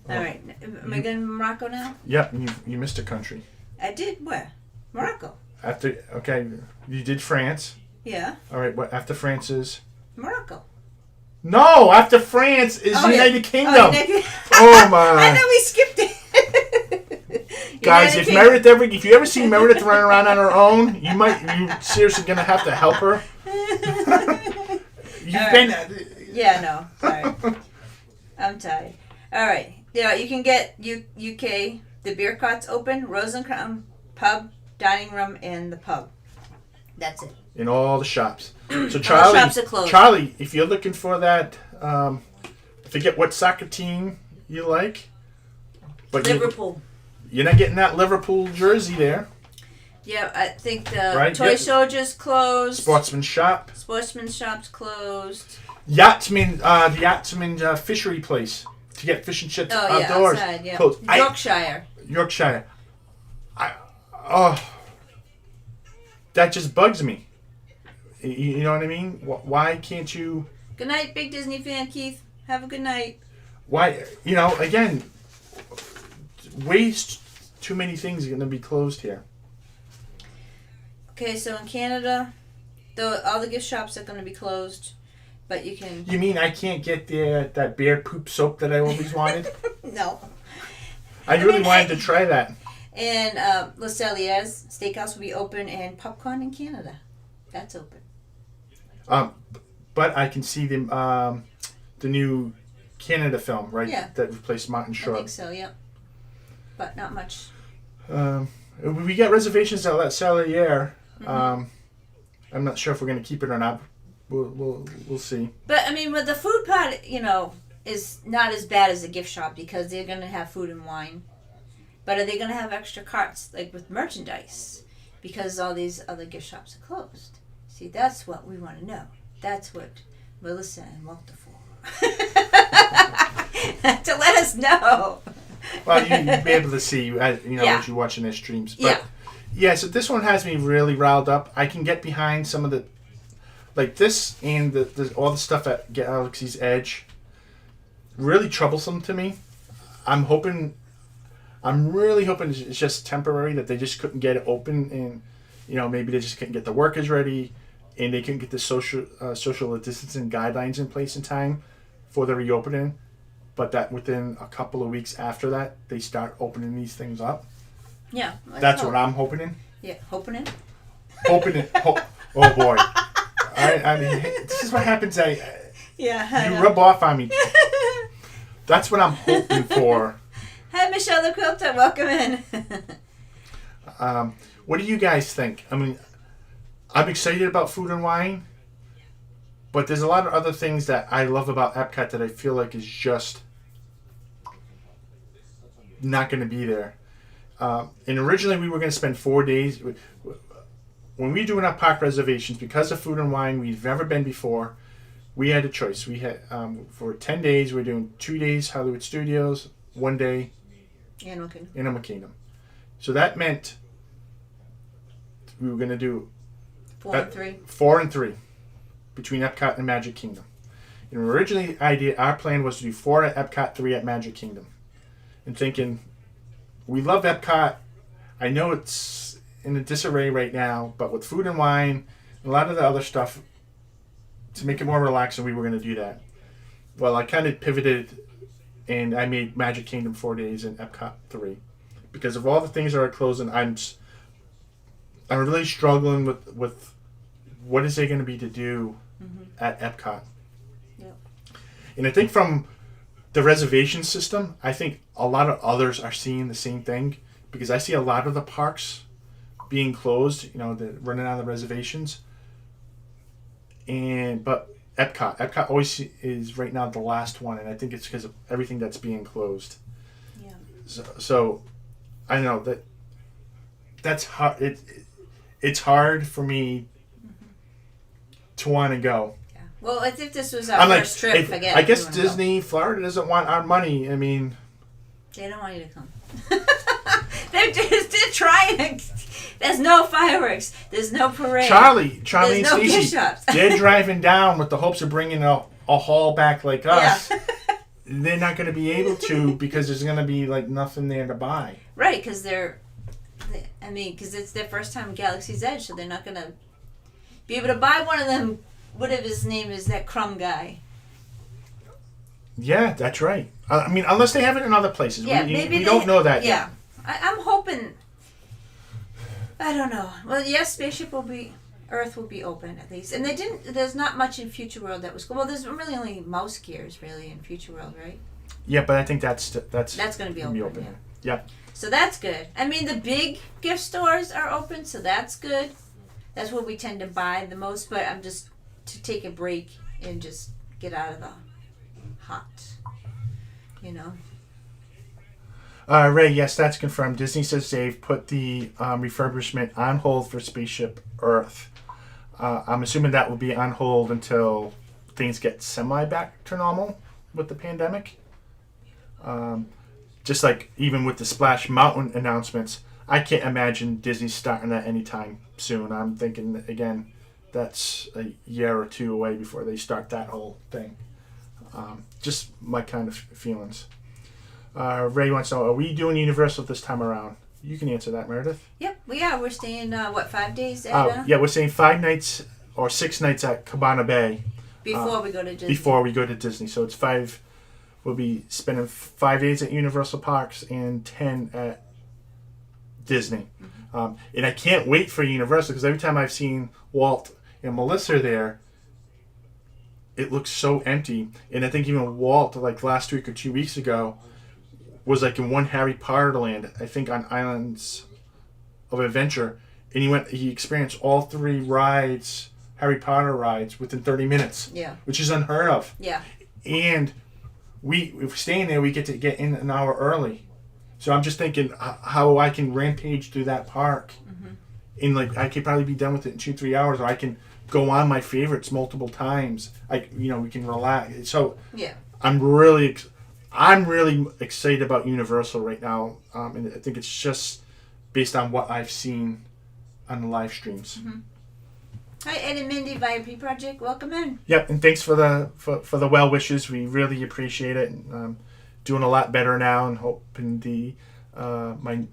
All right. Am I going to Morocco now? Yep, you missed a country. I did. Where? Morocco. Okay, you did France. Yeah. All right, what after France is? Morocco. No, after France is United Kingdom. Oh my! I know we skipped it. Guys, if you ever see Meredith running around on her own, you seriously gonna have to help her. Yeah, no, sorry. I'm tired. All right. Yeah, you can get UK. The beer cart's open. Rose and Crown pub, dining room, and the pub. That's it. In all the shops. So Charlie, all the shops are closed. Charlie, if you're looking for that, I forget what soccer team you like. But Liverpool. You're not getting that Liverpool jersey there. Yeah, I think the Toy Soldier's closed. Sportsman shop's closed. Yachtsman, the Yachtsman fishery place to get fish and chips outdoors. Outside, yeah. Closed. Yorkshire. That just bugs me. You know what I mean? Why can't you... Good night, big Disney fan, Keith. Have a good night. Why, again, waste too many things are going to be closed here. Okay, so in Canada, all the gift shops are going to be closed, but you can... You mean I can't get that bear poop soap that I always wanted? No. I really wanted to try that. And Le Cellier's Steakhouse will be open, and Popcorn in Canada. That's open. But I can see the new Canada film, right? Yeah. That replaced Martin Short. I think so, yeah. But not much. We got reservations at Le Cellier. I'm not sure if we're going to keep it or not. We'll see. But I mean, with the food part, is not as bad as the gift shop because they're going to have food and wine. But are they going to have extra carts, like with merchandise? Because all these other gift shops are closed. See, that's what we want to know. That's what Melissa and Walt are for. To let us know. Well, you'll be able to see, as you're watching their streams. But, so this one has me really riled up. I can get behind some of the, like this and all the stuff at Galaxy's Edge. Really troublesome to me. I'm really hoping it's just temporary, that they just couldn't get it open, and maybe they just couldn't get the workers ready, and they couldn't get the social distancing guidelines in place in time for the reopening. But that within a couple of weeks after that, they start opening these things up. Yeah, that's what I'm hoping in. Yeah, hoping in. Oh boy! I mean, this is what happens. You rub off on me. That's what I'm hoping for. Hi, Michelle the Quilter. Welcome in. What do you guys think? I mean, I'm excited about food and wine, but there's a lot of other things that I love about Epcot that I feel like is just not going to be there. And originally we were going to spend 4 days. When we were doing our park reservations, because of food and wine, we've never been before, we had a choice. We had, for 10 days, we're doing 2 days Hollywood Studios, 1 day Animal Kingdom. So that meant we were going to do 4 and 3 between Epcot and Magic Kingdom. And originally, our plan was to do 4 at Epcot, 3 at Magic Kingdom. And thinking, we love Epcot. I know it's in a disarray right now, but with food and wine and a lot of the other stuff, to make it more relaxing, we were going to do that. Well, I kind of pivoted, and I made Magic Kingdom 4 days and Epcot 3. Because of all the things that are closing, I'm really struggling with what is there going to be to do at Epcot. Yep. And I think from the reservation system, I think a lot of others are seeing the same thing, because I see a lot of the parks being closed, they're running out of the reservations. But Epcot always is right now the last one, and I think it's because of everything that's being closed. Yeah. So I know that's hard. It's hard for me to want to go. Yeah. Well, as if this was our I'm like, first trip, forget. I guess we wanna go. Disney, Florida doesn't want our money. I mean, They don't want you to come. they're trying. There's no fireworks. There's no parade. Charlie There's and no gift Stacey, shops. they're driving down with the hopes of bringing a haul back like us. Yeah. They're not going to be able to because there's going to be like nothing there to buy. Right, because because it's their first time in Galaxy's Edge, so they're not going to be able to buy one of them, whatever his name is, that Crumb guy. Yeah, that's right. I mean, unless they have it in other places. Yeah, we don't know that yeah. yet. I'm hoping. I don't know. Well, yes, Earth will be open at least, and there's not much in Future World that was cool. Well, there's really only mouse gears really in Future World, right? Yeah, but I think that's going to be open. Yeah. So that's good. I mean, the big gift stores are open, so that's good. That's where we tend to buy the most. But I'm just to take a break and just get out of the hot, you know. Ray, yes, that's confirmed. Disney says they've put the refurbishment on hold for Spaceship Earth. I'm assuming that will be on hold until things get semi back to normal with the pandemic. Just like even with the Splash Mountain announcements, I can't imagine Disney starting that anytime soon. I'm thinking, again, that's a year or two away before they start that whole thing. Just my kind of feelings. Ray wants to know, are we doing Universal this time around? You can answer that, Meredith. Yep, we are. We're staying, 5 days at... Yeah, we're saying 5 nights or 6 nights at Cabana Bay. Before we go to Disney. Before we go to Disney. So it's 5... We'll be spending 5 days at Universal Parks and 10 at Disney. Mm-hmm. And I can't wait for Universal because every time I've seen Walt and Melissa there, it looks so empty. And I think even Walt, like last week or 2 weeks ago, was like in one Harry Potter land, I think on Islands of Adventure. And he experienced all 3 rides, Harry Potter rides, within 30 minutes. Yeah. Which is unheard of. Yeah. And if we're staying there, we get to get in an hour early. So I'm just thinking how I can rampage through that park. Mm-hmm. And like I could probably be done with it in 2-3 hours, or I can go on my favorites multiple times. We can relax. So yeah. I'm really excited about Universal right now. And I think it's just based on what I've seen on the live streams. Mm-hmm. Hi, Ed and Mindy, VIP Project. Welcome in. Yep, and thanks for the well wishes. We really appreciate it. Doing a lot better now, and hoping the my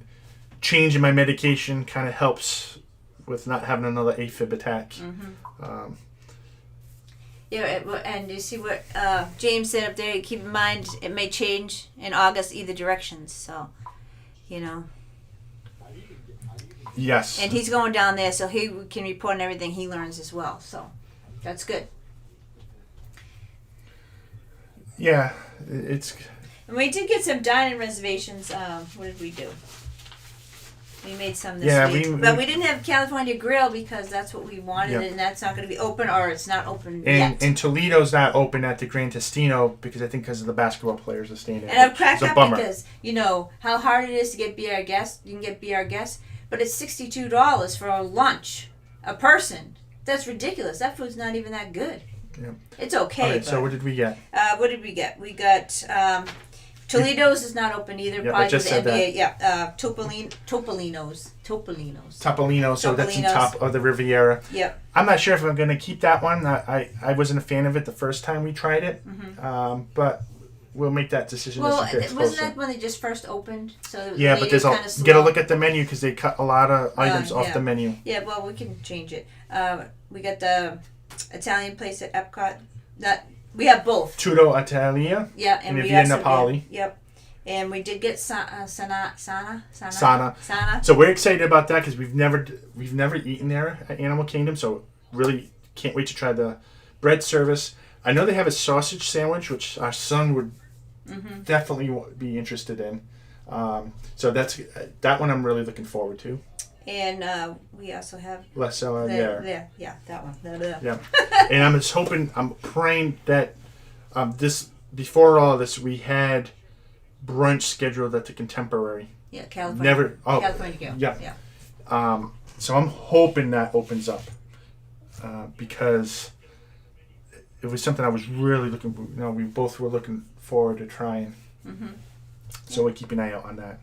change in my medication kind of helps with not having another AFib attack. Mm-hmm. Yeah, and you see what James said up there. Keep in mind, it may change in August either directions. So, you know. Yes. And he's going down there, so he can report on everything he learns as well. So, that's good. Yeah, it's. And we did get some dining reservations. What did we do? We made some this week. But we didn't have California Grill because that's what we wanted, and that's not going to be open, or it's not open yet. And Toledo's not open at the Gran Testino because I think because of the basketball players are staying there. And I'm cracked up because, you know, how hard it is to get Be Our Guest. You can get Be Our Guest, but it's $62 for a lunch, a person. That's ridiculous. That food's not even that good. Yeah. It's okay. All right, so what did we get? We got Toledo's is not open either. Yeah, probably I just the said NBA. that. Yeah, Topolino's. Topolino, so that's in top of the Riviera. Yep. I'm not sure if I'm going to keep that one. I wasn't a fan of it the first time we tried it, but we'll make that decision as it gets closer. Wasn't that when they just first opened? So yeah, but there's get a look at the menu because they cut a lot of items off the menu. Yeah, well, we can change it. We got the Italian place at Epcot. We have both. Tutto Italia. Yeah, and Via Napoli. Yep. And we did get Sana. So we're excited about that because we've never eaten there at Animal Kingdom. So really can't wait to try the bread service. I know they have a sausage sandwich, which our son would definitely be interested in. So that one I'm really looking forward to. And we also have La Saladière. Yeah, that one. Yeah, and I'm praying that before all of this we had brunch scheduled at the Contemporary. Yeah, California. California. Yeah. So I'm hoping that opens up because it was something I was really looking. We both were looking forward to trying. Mm-hmm. So we'll keep an eye out on that.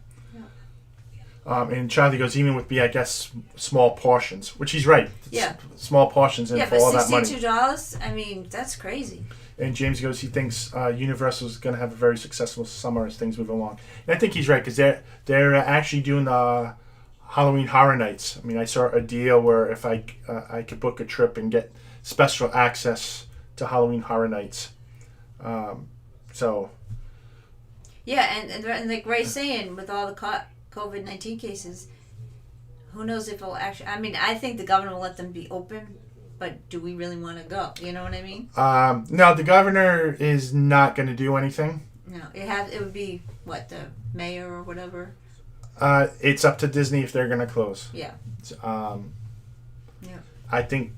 And Charlie goes, even with I guess small portions, which he's right. Yeah. Small portions and for all that money. $62. I mean, that's crazy. And James goes, he thinks Universal is going to have a very successful summer as things move along. And I think he's right because they're actually doing the Halloween Horror Nights. I mean, I saw a deal where if I could book a trip and get special access to Halloween Horror Nights. So. Yeah, and like Ray's saying, with all the COVID-19 cases, who knows if it'll actually... I mean, I think the governor will let them be open, but do we really want to go? You know what I mean? No, the governor is not going to do anything. No, it would be, what, the mayor or whatever? It's up to Disney if they're going to close. Yeah. Yeah. I think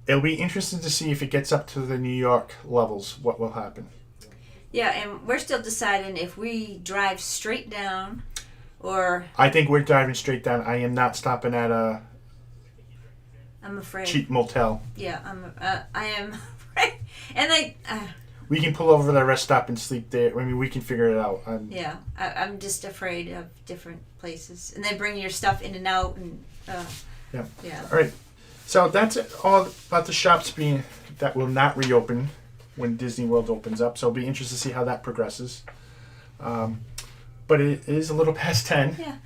it'll be interesting to see if it gets up to the New York levels, what will happen. Yeah, and we're still deciding if we drive straight down or... I think we're driving straight down. I am not stopping at a... I'm afraid. Cheap motel. Yeah, I am afraid. And we can pull over the rest stop and sleep there. I mean, we can figure it out. I'm just afraid of different places. And they bring your stuff in and out and... Yeah. Yeah. All right. So that's it, all about the shops that will not reopen when Disney World opens up. So it'll be interesting to see how that progresses. But it is a little past 10. Yeah.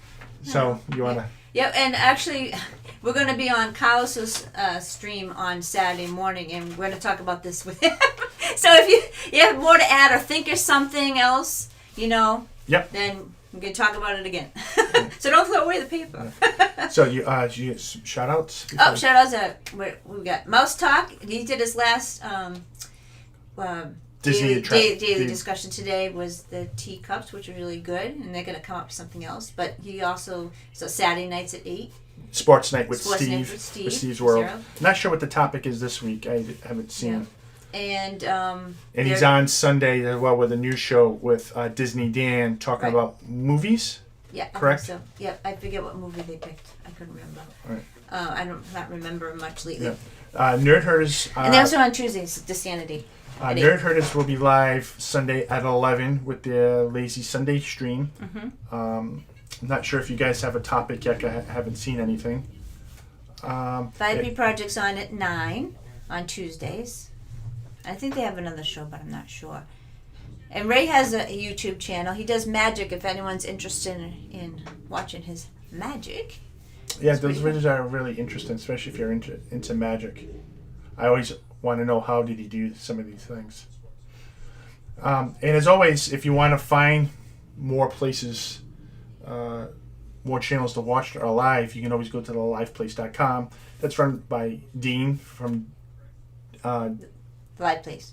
So you want to... Yep, and actually, we're going to be on Carlos's stream on Saturday morning, and we're going to talk about this with him. So if you have more to add or think of something else, Yep. then we can talk about it again. So don't throw away the paper. So you shout outs? Oh, shout outs. We got Mouse Talk. He did his last Disney daily discussion today was the teacups, which are really good, and they're going to come up with something else. But he also, Saturday nights at 8. Sports Night with Sports Steve. Night with Steve. With Steve's World. Not sure what the topic is this week. I haven't seen. Yeah. And he's on Sunday as well with a new show with Disney Dan talking about movies. Yeah, correct. So I forget what movie they picked. I couldn't remember. All right. I don't not remember much lately. Yeah. Nerd Herders. And they're also on Tuesdays. The Sanity. Nerd Herders will be live Sunday at 11 with the Lazy Sunday stream. Mm-hmm. I'm not sure if you guys have a topic yet. I haven't seen anything. 5B Project's on at 9 on Tuesdays. I think they have another show, but I'm not sure. And Ray has a YouTube channel. He does magic if anyone's interested in watching his magic. Yeah, those videos are really interesting, especially if you're into magic. I always want to know how did he do some of these things. And as always, if you want to find more places, more channels to watch that are live, you can always go to theliveplace.com. That's run by Dean from... Live Place.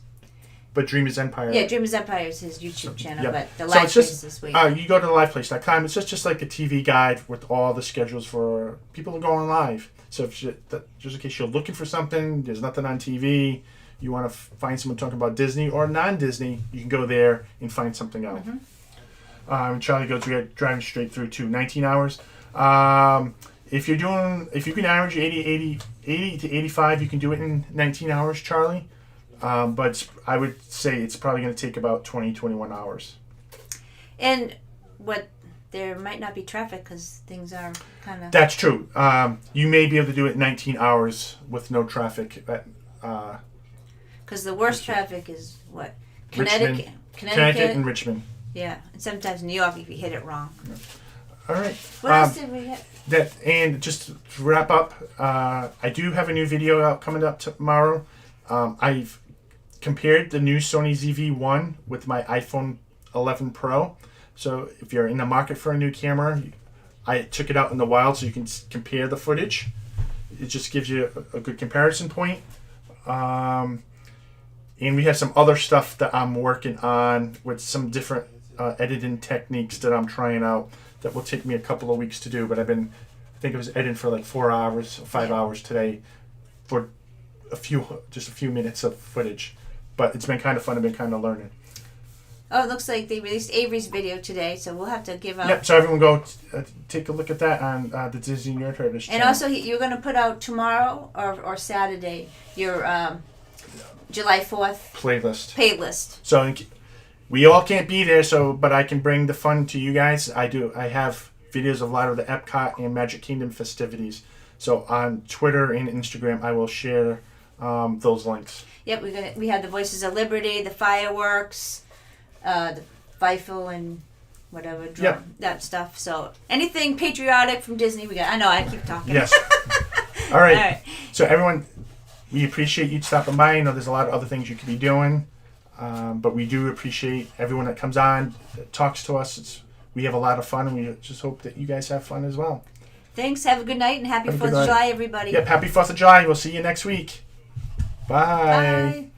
But Dreamers Empire. Yeah, Dreamers Empire is his YouTube channel, yeah. but the Live Place is way. You go to theliveplace.com. It's just like a TV guide with all the schedules for people going live. So if just in case you're looking for something, there's nothing on TV, you want to find someone talking about Disney or non-Disney, you can go there and find something out. Mm-hmm. Charlie goes, we're driving straight through to 19 hours. If you can average 80 to 85, you can do it in 19 hours, Charlie. But I would say it's probably going to take about 20, 21 hours. And there might not be traffic because things are kind of... That's true. You may be able to do it in 19 hours with no traffic. Because the worst traffic is what? Connecticut and Richmond. Yeah, and sometimes New York if you hit it wrong. Yeah. All right. What else did we hit? And just to wrap up, I do have a new video out coming up tomorrow. I've compared the new Sony ZV-1 with my iPhone 11 Pro. So if you're in the market for a new camera, I took it out in the wild so you can compare the footage. It just gives you a good comparison point. And we have some other stuff that I'm working on with some different editing techniques that I'm trying out that will take me a couple of weeks to do. But I think it was editing for like 4 hours, 5 hours today for just a few minutes of footage. But it's been kind of fun. I've been kind of learning. Oh, it looks like they released Avery's video today, so we'll have to give out... Yep, so everyone go take a look at that on the Disney Nerd Herders channel. And also, you're going to put out tomorrow or Saturday your July 4th playlist. So we all can't be there, but I can bring the fun to you guys. I have videos of a lot of the Epcot and Magic Kingdom festivities. So on Twitter and Instagram, I will share those links. Yep, we have the Voices of Liberty, the fireworks, the Feifel and whatever drum, that stuff. So anything patriotic from Disney, we got. I know I keep talking. Yes. All right. So everyone, we appreciate you stopping by. I know there's a lot of other things you could be doing, but we do appreciate everyone that comes on, that talks to us. We have a lot of fun, and we just hope that you guys have fun as well. Thanks. Have a good night, and happy 4th of July, everybody. Yep, happy 4th of July. We'll see you next week. Bye. Bye.